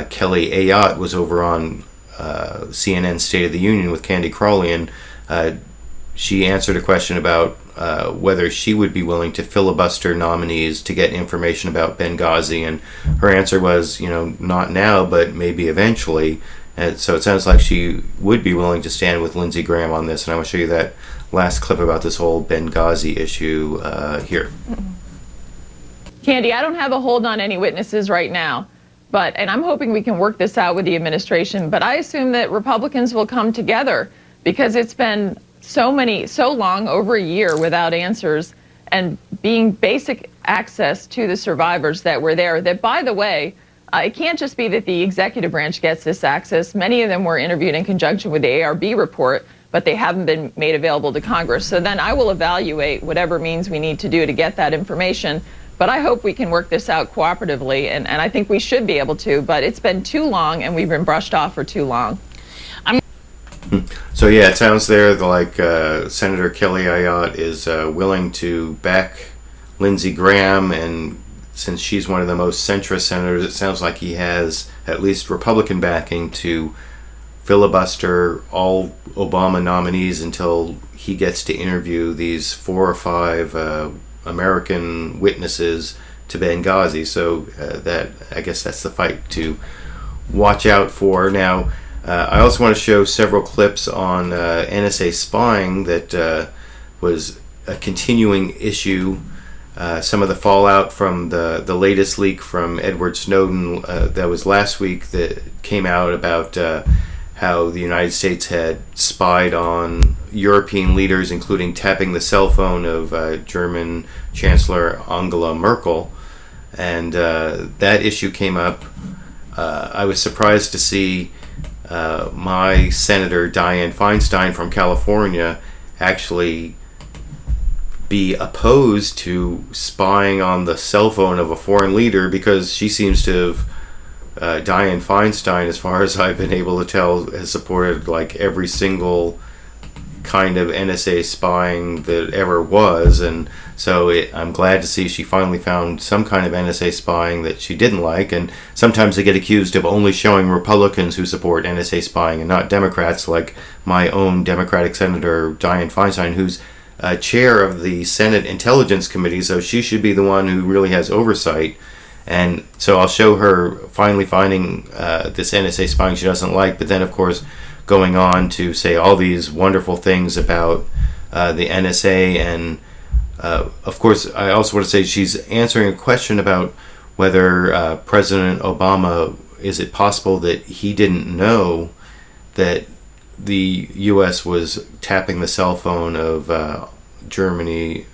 Kelly Ayotte, was over on CNN State of the Union with Candy Crawley, and she answered a question about whether she would be willing to filibuster nominees to get information about Benghazi, and her answer was, not now, but maybe eventually. And so it sounds like she would be willing to stand with Lindsey Graham on this, and I want to show you that last clip about this whole Benghazi issue here. Candy, I don't have a hold on any witnesses right now, and I'm hoping we can work this out with the administration, but I assume that Republicans will come together because it's been so long, over a year, without answers and being basic access to the survivors that were there. That, by the way, it can't just be that the executive branch gets this access. Many of them were interviewed in conjunction with the ARB report, but they haven't been made available to Congress. So then I will evaluate whatever means we need to do to get that information. But I hope we can work this out cooperatively, and I think we should be able to, but it's been too long and we've been brushed off for too long. So yeah, it sounds there like Senator Kelly Ayotte is willing to back Lindsey Graham, and since she's one of the most centrist senators, it sounds like he has at least Republican backing to filibuster all Obama nominees until he gets to interview these 4 or 5 American witnesses to Benghazi. So that, I guess that's the fight to watch out for. Now, I also want to show several clips on NSA spying that was a continuing issue. Some of the fallout from the latest leak from Edward Snowden that was last week that came out about how the United States had spied on European leaders, including tapping the cell phone of German Chancellor Angela Merkel. And that issue came up. I was surprised to see my Senator Dianne Feinstein from California actually be opposed to spying on the cell phone of a foreign leader, because she seems to have, Dianne Feinstein, as far as I've been able to tell, has supported like every single kind of NSA spying that ever was, and so I'm glad to see she finally found some kind of NSA spying that she didn't like. And sometimes they get accused of only showing Republicans who support NSA spying and not Democrats, like my own Democratic Senator Dianne Feinstein, who's chair of the Senate Intelligence Committee, so she should be the one who really has oversight. And so I'll show her finally finding this NSA spying she doesn't like, but then of course going on to say all these wonderful things about the NSA. And of course I also want to say she's answering a question about whether President Obama, is it possible that he didn't know that the U.S. was tapping the cell phone of Germany's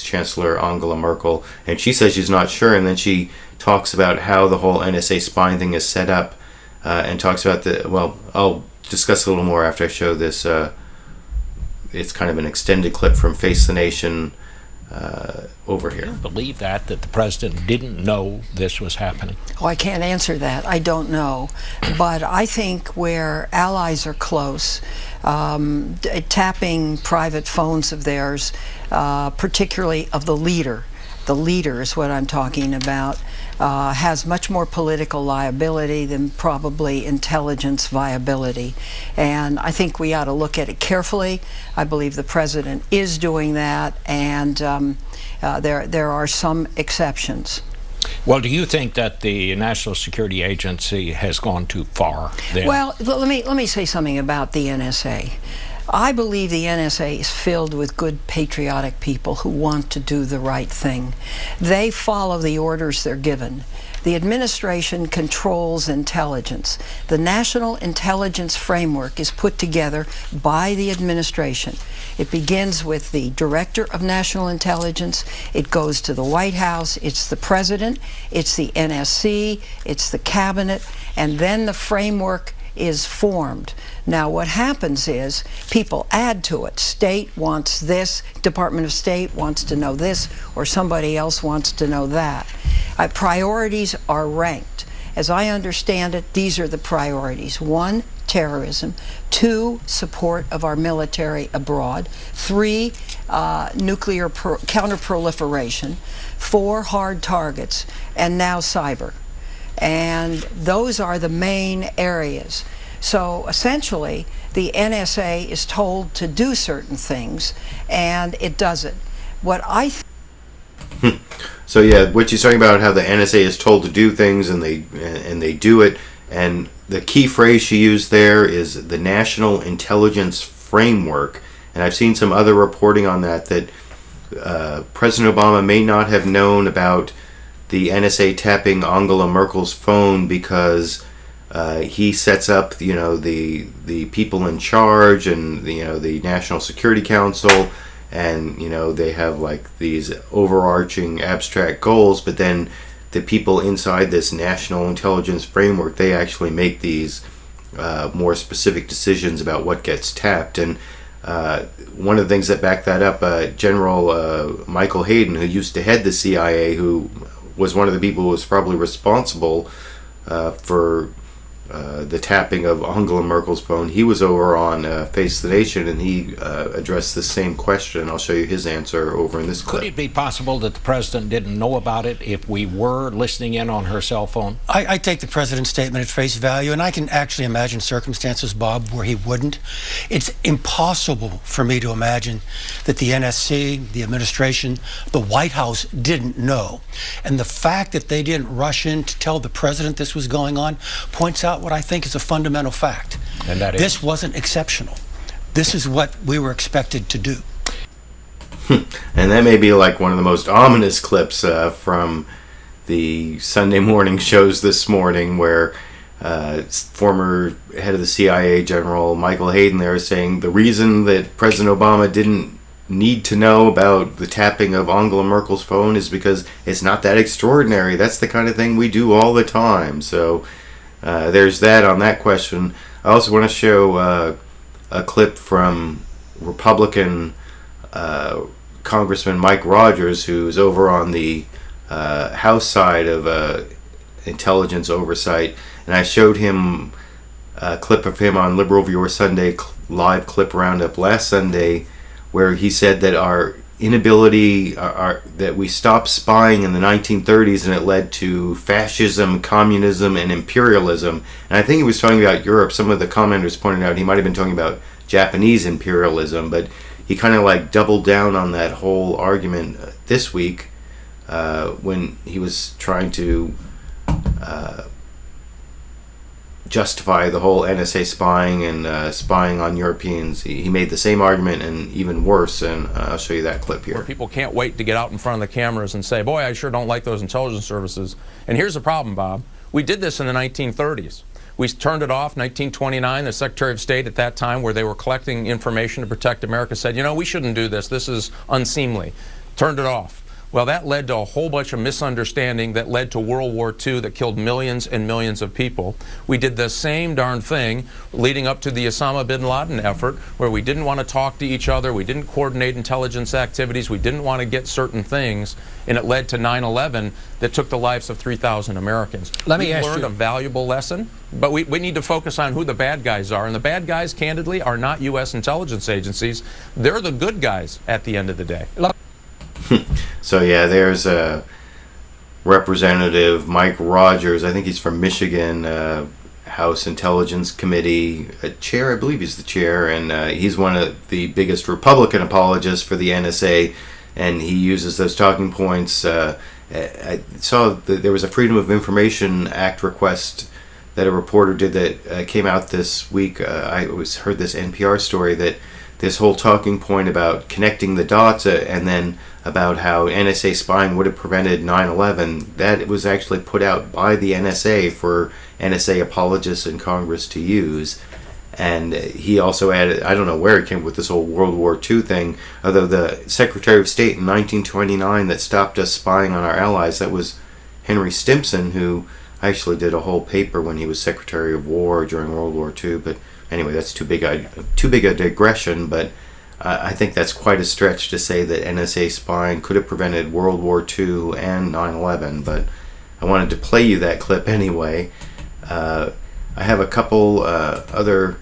Chancellor Angela Merkel, and she says she's not sure, and then she talks about how the whole NSA spying thing is set up, and talks about I'll discuss a little more after I show this. It's kind of an extended clip from Face the Nation over here. I don't believe that the president didn't know this was happening. Oh, I can't answer that. I don't know. But I think where allies are close, tapping private phones of theirs, particularly of the leader is what I'm talking about, has much more political liability than probably intelligence viability. And I think we ought to look at it carefully. I believe the president is doing that, and there are some exceptions. Well, do you think that the National Security Agency has gone too far there? Well, let me say something about the NSA. I believe the NSA is filled with good patriotic people who want to do the right thing. They follow the orders they're given. The administration controls intelligence. The National Intelligence Framework is put together by the administration. It begins with the Director of National Intelligence. It goes to the White House. It's the President. It's the NSC. It's the Cabinet. And then the framework is formed. Now, what happens is people add to it. State wants this, Department of State wants to know this, or somebody else wants to know that. Priorities are ranked. As I understand it, these are the priorities. 1, terrorism. 2, support of our military abroad. 3, nuclear counterproliferation. 4, hard targets. And now cyber. And those are the main areas. So essentially, the NSA is told to do certain things, and it doesn't. What I So yeah, what she's talking about, how the NSA is told to do things and they do it, and the key phrase she used there is the National Intelligence Framework. And I've seen some other reporting on that President Obama may not have known about the NSA tapping Angela Merkel's phone because he sets up, the people in charge and the National Security Council. And they have like these overarching abstract goals, but then the people inside this national intelligence framework, they actually make these more specific decisions about what gets tapped. And one of the things that back that up, General Michael Hayden, who used to head the CIA, who was one of the people who was probably responsible for the tapping of Angela Merkel's phone, he was over on Face the Nation, and he addressed the same question. I'll show you his answer over in this clip. Could it be possible that the president didn't know about it if we were listening in on her cell phone? I take the president's statement at face value, and I can actually imagine circumstances, Bob, where he wouldn't. It's impossible for me to imagine that the NSC, the administration, the White House didn't know. And the fact that they didn't rush in to tell the president this was going on points out what I think is a fundamental fact. And that is? This wasn't exceptional. This is what we were expected to do. And that may be like one of the most ominous clips from the Sunday morning shows this morning, where former head of the CIA, General Michael Hayden, there is saying the reason that President Obama didn't need to know about the tapping of Angela Merkel's phone is because it's not that extraordinary. That's the kind of thing we do all the time. So there's that on that question. I also want to show a clip from Republican Congressman Mike Rogers, who's over on the House side of intelligence oversight, and I showed him a clip of him on LiberalViewer Sunday live clip roundup last Sunday, where he said that our inability, that we stopped spying in the 1930s and it led to fascism, communism, and imperialism. And I think he was talking about Europe. Some of the commenters pointed out he might have been talking about Japanese imperialism, but he kind of like doubled down on that whole argument this week when he was trying to justify the whole NSA spying and spying on Europeans. He made the same argument and even worse, and I'll show you that clip here. Where people can't wait to get out in front of the cameras and say, boy, I sure don't like those intelligence services. And here's the problem, Bob. We did this in the 1930s. We turned it off. 1929, the Secretary of State at that time, where they were collecting information to protect America, said, we shouldn't do this. This is unseemly. Turned it off. Well, that led to a whole bunch of misunderstanding that led to World War II that killed millions and millions of people. We did the same darn thing leading up to the Osama bin Laden effort, where we didn't want to talk to each other, we didn't coordinate intelligence activities, we didn't want to get certain things, and it led to 9/11 that took the lives of 3,000 Americans. Let me we ask learned you a valuable lesson, but we need to focus on who the bad guys are, and the bad guys, candidly, are not U.S. intelligence agencies. They're the good guys at the end of the day. So yeah, there's Representative Mike Rogers. I think he's from Michigan, House Intelligence Committee chair. I believe he's the chair, and he's one of the biggest Republican apologists for the NSA, and he uses those talking points. I saw that there was a Freedom of Information Act request that a reporter did that came out this week. I heard this NPR story that this whole talking point about connecting the dots and then about how NSA spying would have prevented 9/11, that was actually put out by the NSA for NSA apologists in Congress to use. And he also added, I don't know where he came with this whole World War II thing, although the Secretary of State in 1929 that stopped us spying on our allies, that was Henry Stimson, who I actually did a whole paper when he was Secretary of War during World War II. But anyway, that's too big a digression. But I think that's quite a stretch to say that NSA spying could have prevented World War II and 9/11. But I wanted to play you that clip anyway. I have a couple other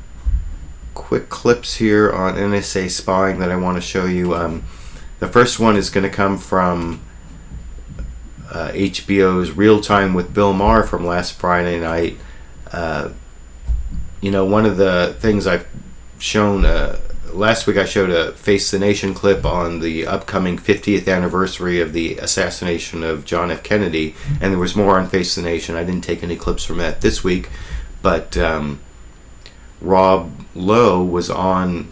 quick clips here on NSA spying that I want to show you. The first one is going to come from HBO's Real Time with Bill Maher from last Friday night. One of the things I've shown, last week I showed a Face the Nation clip on the upcoming 50th anniversary of the assassination of John F. Kennedy, and there was more on Face the Nation. I didn't take any clips from that this week, but Rob Lowe was on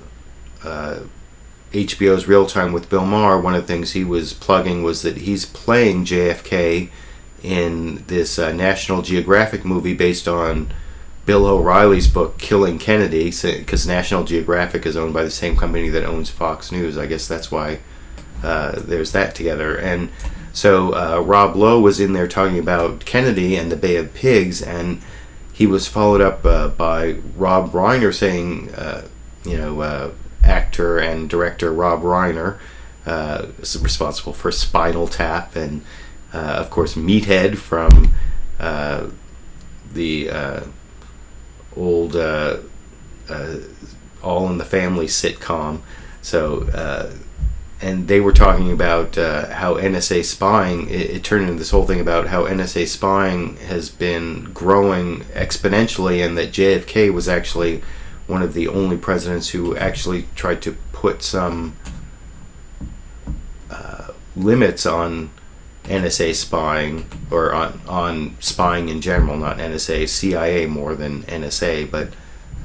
HBO's Real Time with Bill Maher. One of the things he was plugging was that he's playing JFK in this National Geographic movie based on Bill O'Reilly's book Killing Kennedy, because National Geographic is owned by the same company that owns Fox News. I guess that's why there's that together. And so Rob Lowe was in there talking about Kennedy and the Bay of Pigs, and he was followed up by Rob Reiner saying, actor and director Rob Reiner is responsible for Spinal Tap, and of course Meathead from the old All in the Family sitcom. So and they were talking about how NSA spying, it turned into this whole thing about how NSA spying has been growing exponentially, and that JFK was actually one of the only presidents who actually tried to put some limits on NSA spying, or on spying in general, not NSA, CIA more than NSA. But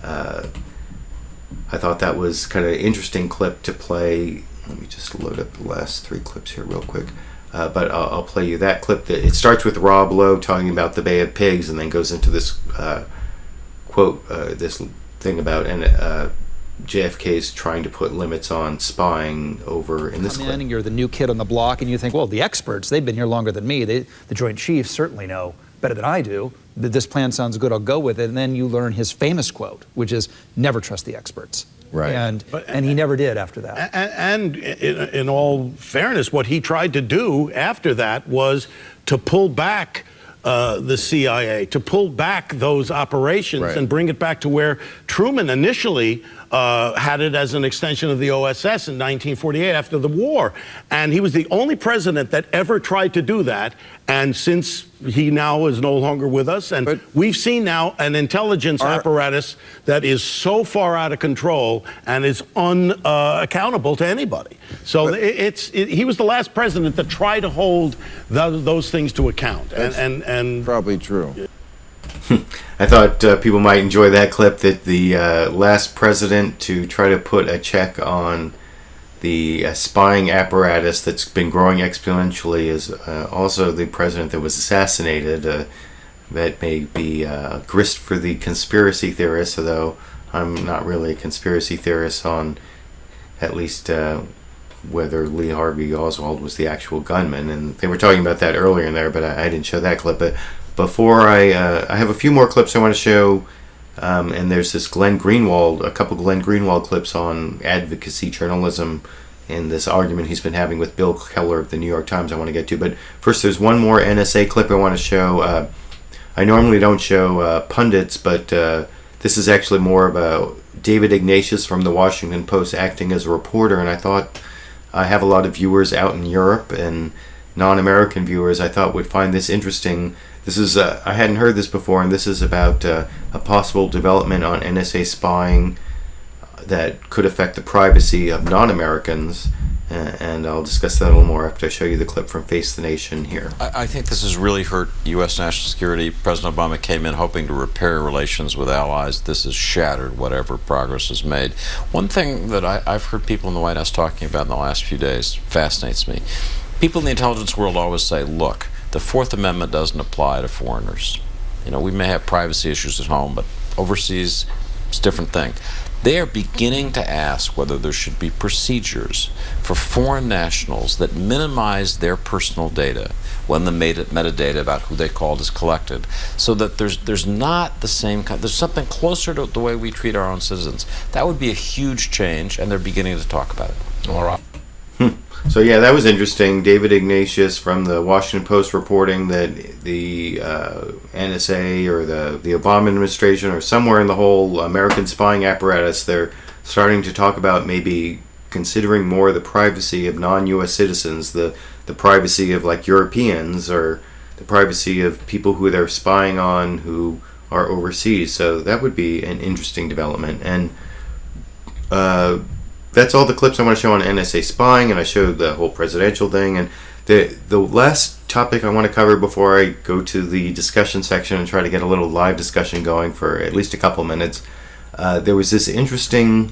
I thought that was kind of an interesting clip to play. Let me just load up the last 3 clips here real quick. But I'll play you that clip. It starts with Rob Lowe talking about the Bay of Pigs, and then goes into this quote, this thing about JFK's trying to put limits on spying over in this clip. And you're the new kid on the block, and you think, well, the experts, they've been here longer than me. The Joint Chiefs certainly know better than I do that this plan sounds good, I'll go with it. And then you learn his famous quote, which is, never trust the experts. Right. And he never did after that. And in all fairness, what he tried to do after that was to pull back the CIA, to pull back those operations and bring it back to where Truman initially had it as an extension of the OSS in 1948 after the war. And he was the only president that ever tried to do that. And since he now is no longer with us, and we've seen now an intelligence apparatus that is so far out of control and is unaccountable to anybody. So he was the last president that tried to hold those things to account. And probably true. I thought people might enjoy that clip, that the last president to try to put a check on the spying apparatus that's been growing exponentially is also the president that was assassinated. That may be grist for the conspiracy theorists, although I'm not really a conspiracy theorist on at least whether Lee Harvey Oswald was the actual gunman. And they were talking about that earlier in there, but I didn't show that clip. But before I have a few more clips I want to show, and there's this Glenn Greenwald, a couple Glenn Greenwald clips on advocacy journalism and this argument he's been having with Bill Keller of the New York Times I want to get to. But first, there's one more NSA clip I want to show. I normally don't show pundits, but this is actually more of a David Ingatius from the Washington Post acting as a reporter, and I thought I have a lot of viewers out in Europe and non-American viewers I thought would find this interesting. This is I hadn't heard this before, and this is about a possible development on NSA spying that could affect the privacy of non-Americans, and I'll discuss that a little more after I show you the clip from Face the Nation here. I think this has really hurt U.S. national security. President Obama came in hoping to repair relations with allies. This has shattered whatever progress is made. One thing that I've heard people in the White House talking about in the last few days fascinates me. People in the intelligence world always say, look, the Fourth Amendment doesn't apply to foreigners. You know, we may have privacy issues at home, but overseas, it's a different thing. They are beginning to ask whether there should be procedures for foreign nationals that minimize their personal data when the metadata about who they called is collected, so that there's not the same kind, there's something closer to the way we treat our own citizens. That would be a huge change, and they're beginning to talk about it. All right. So yeah, that was interesting. David Ingatius from the Washington Post reporting that the NSA or the Obama administration or somewhere in the whole American spying apparatus, they're starting to talk about maybe considering more the privacy of non-U.S. citizens, the privacy of like Europeans or the privacy of people who they're spying on who are overseas. So that would be an interesting development. And that's all the clips I want to show on NSA spying, and I showed the whole presidential thing. And the last topic I want to cover before I go to the discussion section and try to get a little live discussion going for at least a couple minutes, there was this interesting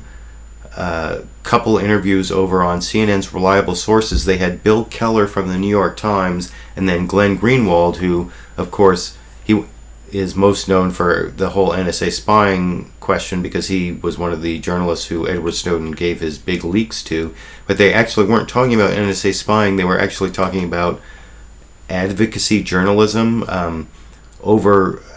couple interviews over on CNN's Reliable Sources. They had Bill Keller from the New York Times and then Glenn Greenwald, who, of course, he is most known for the whole NSA spying question because he was one of the journalists who Edward Snowden gave his big leaks to. But they actually weren't talking about NSA spying. They were actually talking about advocacy journalism. I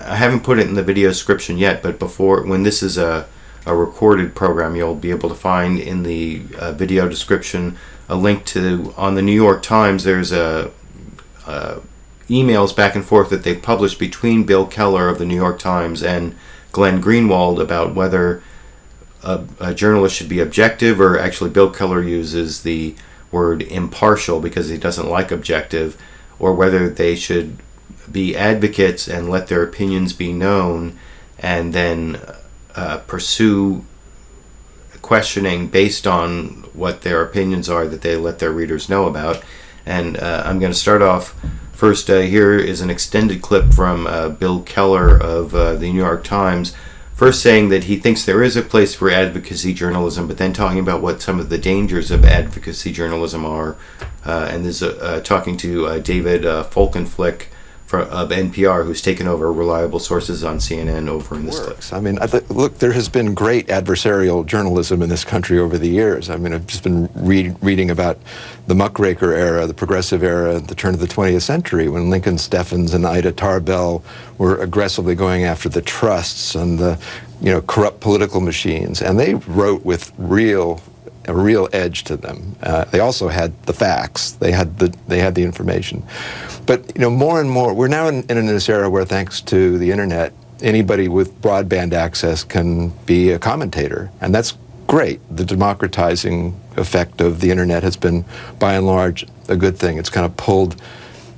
haven't put it in the video description yet, but before, when this is a recorded program, you'll be able to find in the video description a link to, on the New York Times, there's emails back and forth that they published between Bill Keller of the New York Times and Glenn Greenwald about whether a journalist should be objective, or actually Bill Keller uses the word impartial because he doesn't like objective, or whether they should be advocates and let their opinions be known and then pursue questioning based on what their opinions are that they let their readers know about. And I'm going to start off first. Here is an extended clip from Bill Keller of the New York Times, first saying that he thinks there is a place for advocacy journalism, but then talking about what some of the dangers of advocacy journalism are. And this is talking to David Folkenflik of NPR, who's taken over Reliable Sources on CNN over in this clip. I mean, look, there has been great adversarial journalism in this country over the years. I mean, I've just been reading about the muckraker era, the progressive era at the turn of the 20th century, when Lincoln Steffens and Ida Tarbell were aggressively going after the trusts and the, corrupt political machines. And they wrote with a real edge to them. They also had the facts. They had the information. But more and more, we're now in this era where, thanks to the internet, anybody with broadband access can be a commentator, and that's great. The democratizing effect of the internet has been, by and large, a good thing. It's kind of pulled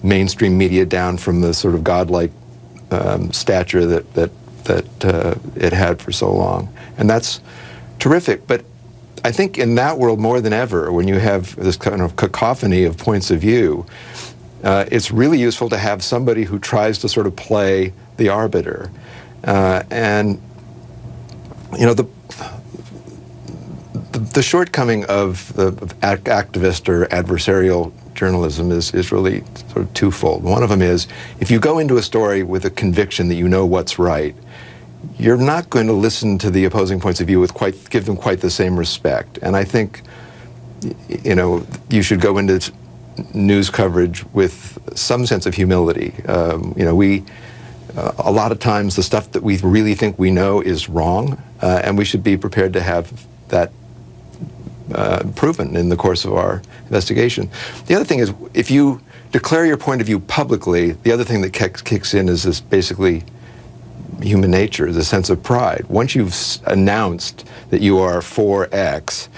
mainstream media down from the sort of godlike stature that it had for so long, and that's terrific. But I think in that world, more than ever, when you have this kind of cacophony of points of view, it's really useful to have somebody who tries to sort of play the arbiter. And the shortcoming of the activist or adversarial journalism is really sort of twofold. One of them is, if you go into a story with a conviction that you know what's right, you're not going to listen to the opposing points of view give them quite the same respect. And I think, you should go into news coverage with some sense of humility. A lot of times the stuff that we really think we know is wrong, and we should be prepared to have that proven in the course of our investigation. The other thing is, if you declare your point of view publicly, the other thing that kicks in is this basically human nature, the sense of pride. Once you've announced that you are for X,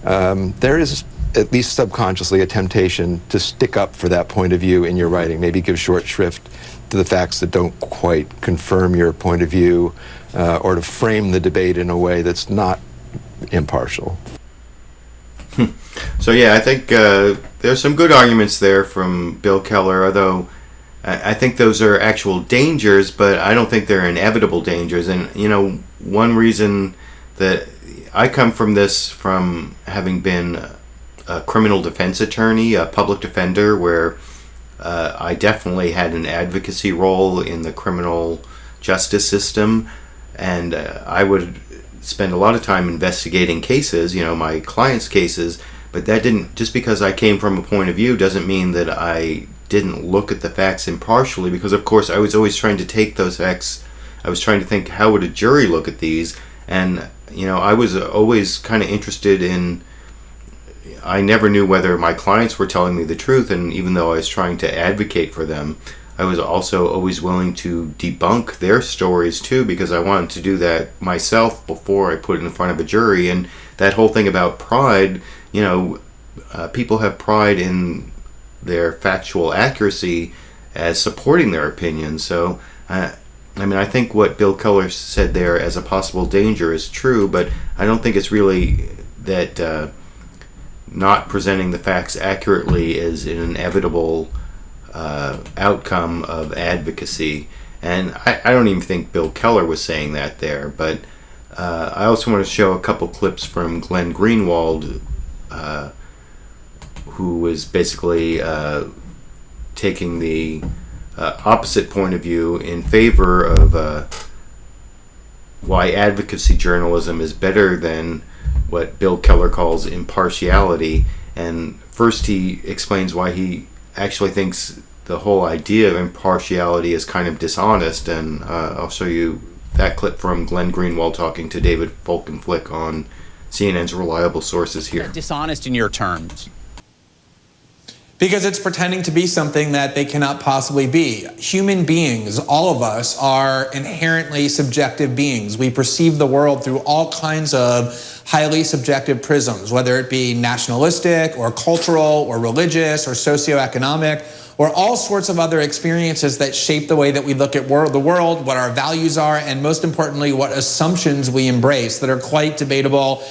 there is, at least subconsciously, a temptation to stick up for that point of view in your writing, maybe give short shrift to the facts that don't quite confirm your point of view, or to frame the debate in a way that's not impartial. So yeah, I think there's some good arguments there from Bill Keller, although I think those are actual dangers, but I don't think they're inevitable dangers. And, one reason that I come from this, from having been a criminal defense attorney, a public defender, where I definitely had an advocacy role in the criminal justice system, and I would spend a lot of time investigating cases, my clients' cases, but that didn't, just because I came from a point of view doesn't mean that I didn't look at the facts impartially, because of course I was always trying to take those facts, I was trying to think, how would a jury look at these? And, I was always kind of interested in, I never knew whether my clients were telling me the truth, and even though I was trying to advocate for them, I was also always willing to debunk their stories too, because I wanted to do that myself before I put it in front of a jury. And that whole thing about pride, people have pride in their factual accuracy as supporting their opinion. So, I think what Bill Keller said there as a possible danger is true, but I don't think it's really that not presenting the facts accurately is an inevitable outcome of advocacy. And I don't even think Bill Keller was saying that there, but I also want to show a couple clips from Glenn Greenwald, who was basically taking the opposite point of view in favor of why advocacy journalism is better than what Bill Keller calls impartiality. And first he explains why he actually thinks the whole idea of impartiality is kind of dishonest, and I'll show you that clip from Glenn Greenwald talking to David Folkenflik on CNN's Reliable Sources here. Dishonest in your terms? Because it's pretending to be something that they cannot possibly be. Human beings, all of us, are inherently subjective beings. We perceive the world through all kinds of highly subjective prisms, whether it be nationalistic or cultural or religious or socioeconomic, or all sorts of other experiences that shape the way that we look at the world, what our values are, and most importantly, what assumptions we embrace that are quite debatable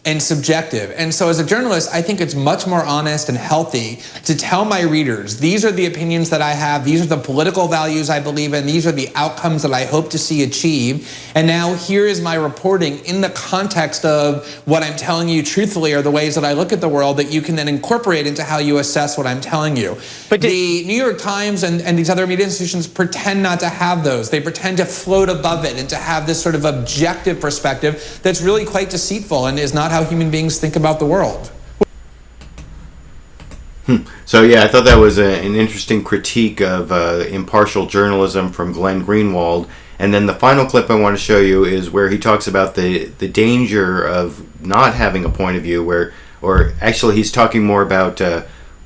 and subjective. And so as a journalist, I think it's much more honest and healthy to tell my readers, these are the opinions that I have, these are the political values I believe in, these are the outcomes that I hope to see achieved, and now here is my reporting in the context of what I'm telling you truthfully are the ways that I look at the world that you can then incorporate into how you assess what I'm telling you. But the New York Times and these other media institutions pretend not to have those. They pretend to float above it and to have this sort of objective perspective that's really quite deceitful and is not how human beings think about the world. So yeah, I thought that was an interesting critique of impartial journalism from Glenn Greenwald. And then the final clip I want to show you is where he talks about the danger of not having a point of view, or actually he's talking more about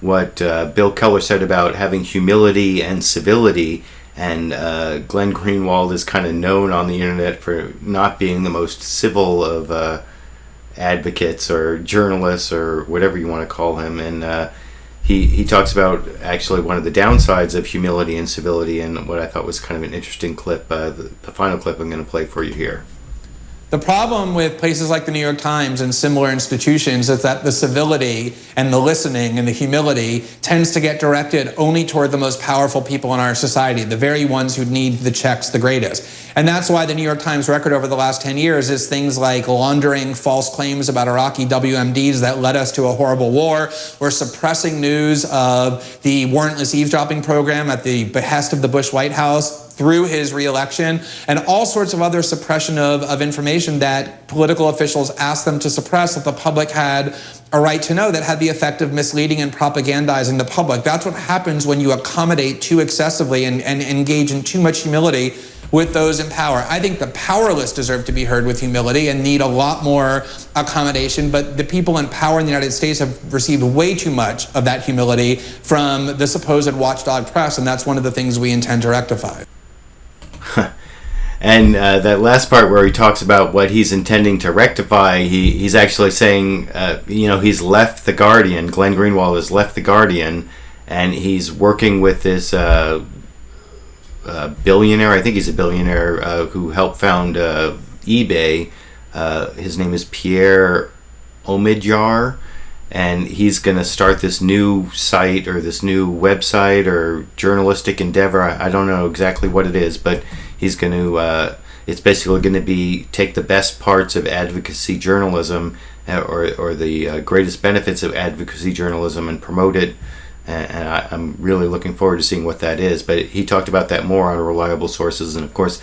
what Bill Keller said about having humility and civility. And Glenn Greenwald is kind of known on the internet for not being the most civil of advocates or journalists or whatever you want to call him. And he talks about actually one of the downsides of humility and civility, and what I thought was kind of an interesting clip, the final clip I'm going to play for you here. The problem with places like the New York Times and similar institutions is that the civility and the listening and the humility tends to get directed only toward the most powerful people in our society, the very ones who need the checks the greatest. And that's why the New York Times record over the last 10 years is things like laundering false claims about Iraqi WMDs that led us to a horrible war, or suppressing news of the warrantless eavesdropping program at the behest of the Bush White House through his re-election, and all sorts of other suppression of information that political officials asked them to suppress that the public had a right to know, that had the effect of misleading and propagandizing the public. That's what happens when you accommodate too excessively and engage in too much humility with those in power. I think the powerless deserve to be heard with humility and need a lot more accommodation, but the people in power in the United States have received way too much of that humility from the supposed watchdog press, and that's one of the things we intend to rectify. And that last part where he talks about what he's intending to rectify, he's actually saying, he's left The Guardian. Glenn Greenwald has left The Guardian, and he's working with this billionaire, I think he's a billionaire, who helped found eBay. His name is Pierre Omidyar, and he's going to start this new site or this new website or journalistic endeavor. I don't know exactly what it is, but he's going to, it's basically going to be take the best parts of advocacy journalism or the greatest benefits of advocacy journalism and promote it. And I'm really looking forward to seeing what that is. But he talked about that more on Reliable Sources. And of course,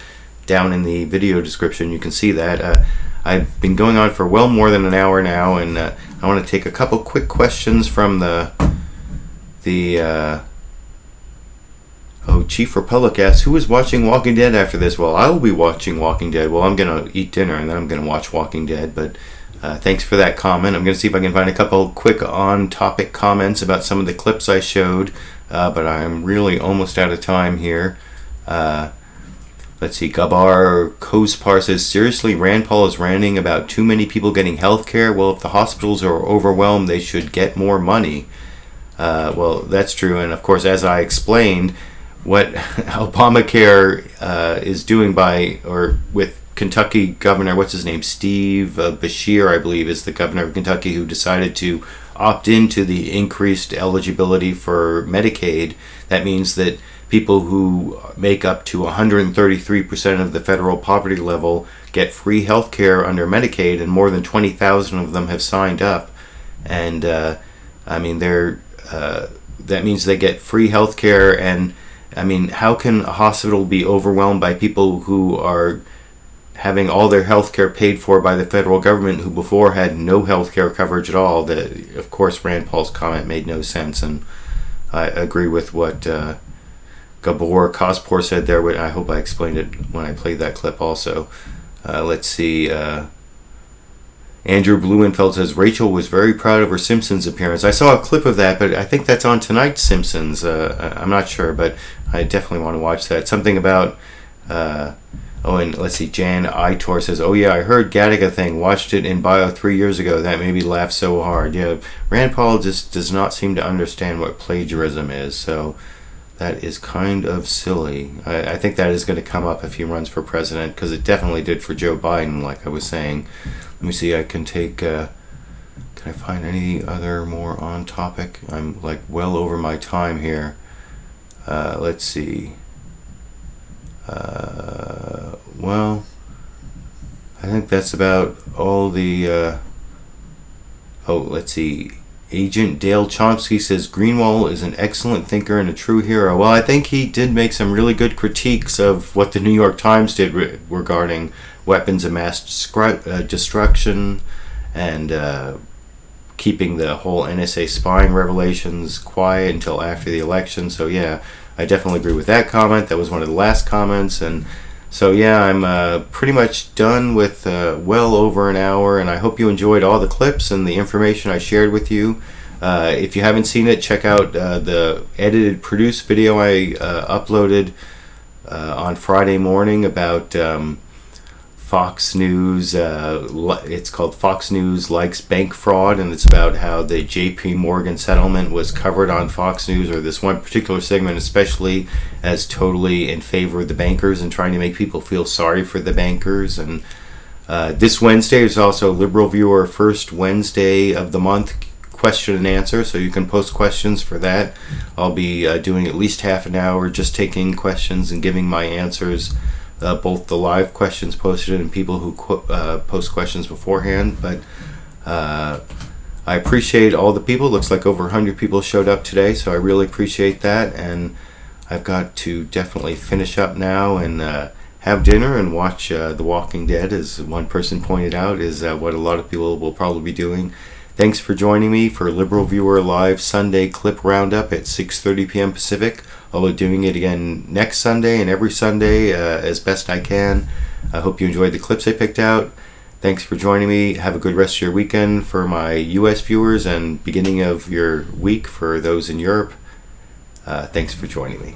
down in the video description. You can see that. I've been going on for well more than an hour now, and I want to take a couple quick questions from the Chief Republic asks, who is watching Walking Dead after this? Well, I will be watching Walking Dead. Well, I'm going to eat dinner, and then I'm going to watch Walking Dead, but thanks for that comment. I'm going to see if I can find a couple quick on-topic comments about some of the clips I showed, but I'm really almost out of time here. Let's see, Gabar Kospar says, seriously, Rand Paul is ranting about too many people getting health care? Well, if the hospitals are overwhelmed, they should get more money. Well, that's true, and of course, as I explained, what Obamacare is doing with Kentucky Governor, what's his name, Steve Beshear, I believe, is the governor of Kentucky, who decided to opt into the increased eligibility for Medicaid. That means that people who make up to 133% of the federal poverty level get free health care under Medicaid, and more than 20,000 of them have signed up. And I mean, that means they get free health care. And I mean, how can a hospital be overwhelmed by people who are having all their health care paid for by the federal government, who before had no health care coverage at all? Of course, Rand Paul's comment made no sense, and I agree with what Gabor Kospor said there. I hope I explained it when I played that clip also. Let's see. Andrew Blumenfeld says, Rachel was very proud of her Simpsons appearance. I saw a clip of that, but I think that's on tonight's Simpsons. I'm not sure, but I definitely want to watch that. Something about... and let's see, Jan Itor says, oh yeah, I heard Gattaca thing, watched it in bio 3 years ago. That made me laugh so hard. Yeah, Rand Paul just does not seem to understand what plagiarism is, so that is kind of silly. I think that is going to come up if he runs for president, because it definitely did for Joe Biden, like I was saying. Let me see, I can take... can I find any other more on topic? I'm like well over my time here. Let's see. Well, I think that's about all the... let's see. Agent Dale Chomsky says, Greenwald is an excellent thinker and a true hero. Well, I think he did make some really good critiques of what the New York Times did regarding weapons of mass destruction and keeping the whole NSA spying revelations quiet until after the election. So yeah, I definitely agree with that comment. That was one of the last comments. And so yeah, I'm pretty much done with well over an hour, and I hope you enjoyed all the clips and the information I shared with you. If you haven't seen it, check out the edited, produced video I uploaded on Friday morning about Fox News. It's called Fox News Likes Bank Fraud, and it's about how the JP Morgan settlement was covered on Fox News, or this one particular segment especially, as totally in favor of the bankers and trying to make people feel sorry for the bankers. And this Wednesday is also LiberalViewer first Wednesday of the month question and answer, so you can post questions for that. I'll be doing at least half an hour just taking questions and giving my answers. Both the live questions posted and people who post questions beforehand. But I appreciate all the people. Looks like over 100 people showed up today, so I really appreciate that. And I've got to definitely finish up now and have dinner and watch The Walking Dead, as one person pointed out, is what a lot of people will probably be doing. Thanks for joining me for LiberalViewer Live Sunday Clip Roundup at 6:30 p.m. Pacific. I'll be doing it again next Sunday and every Sunday as best I can. I hope you enjoyed the clips I picked out. Thanks for joining me. Have a good rest of your weekend for my U.S. viewers and beginning of your week for those in Europe. Thanks for joining me.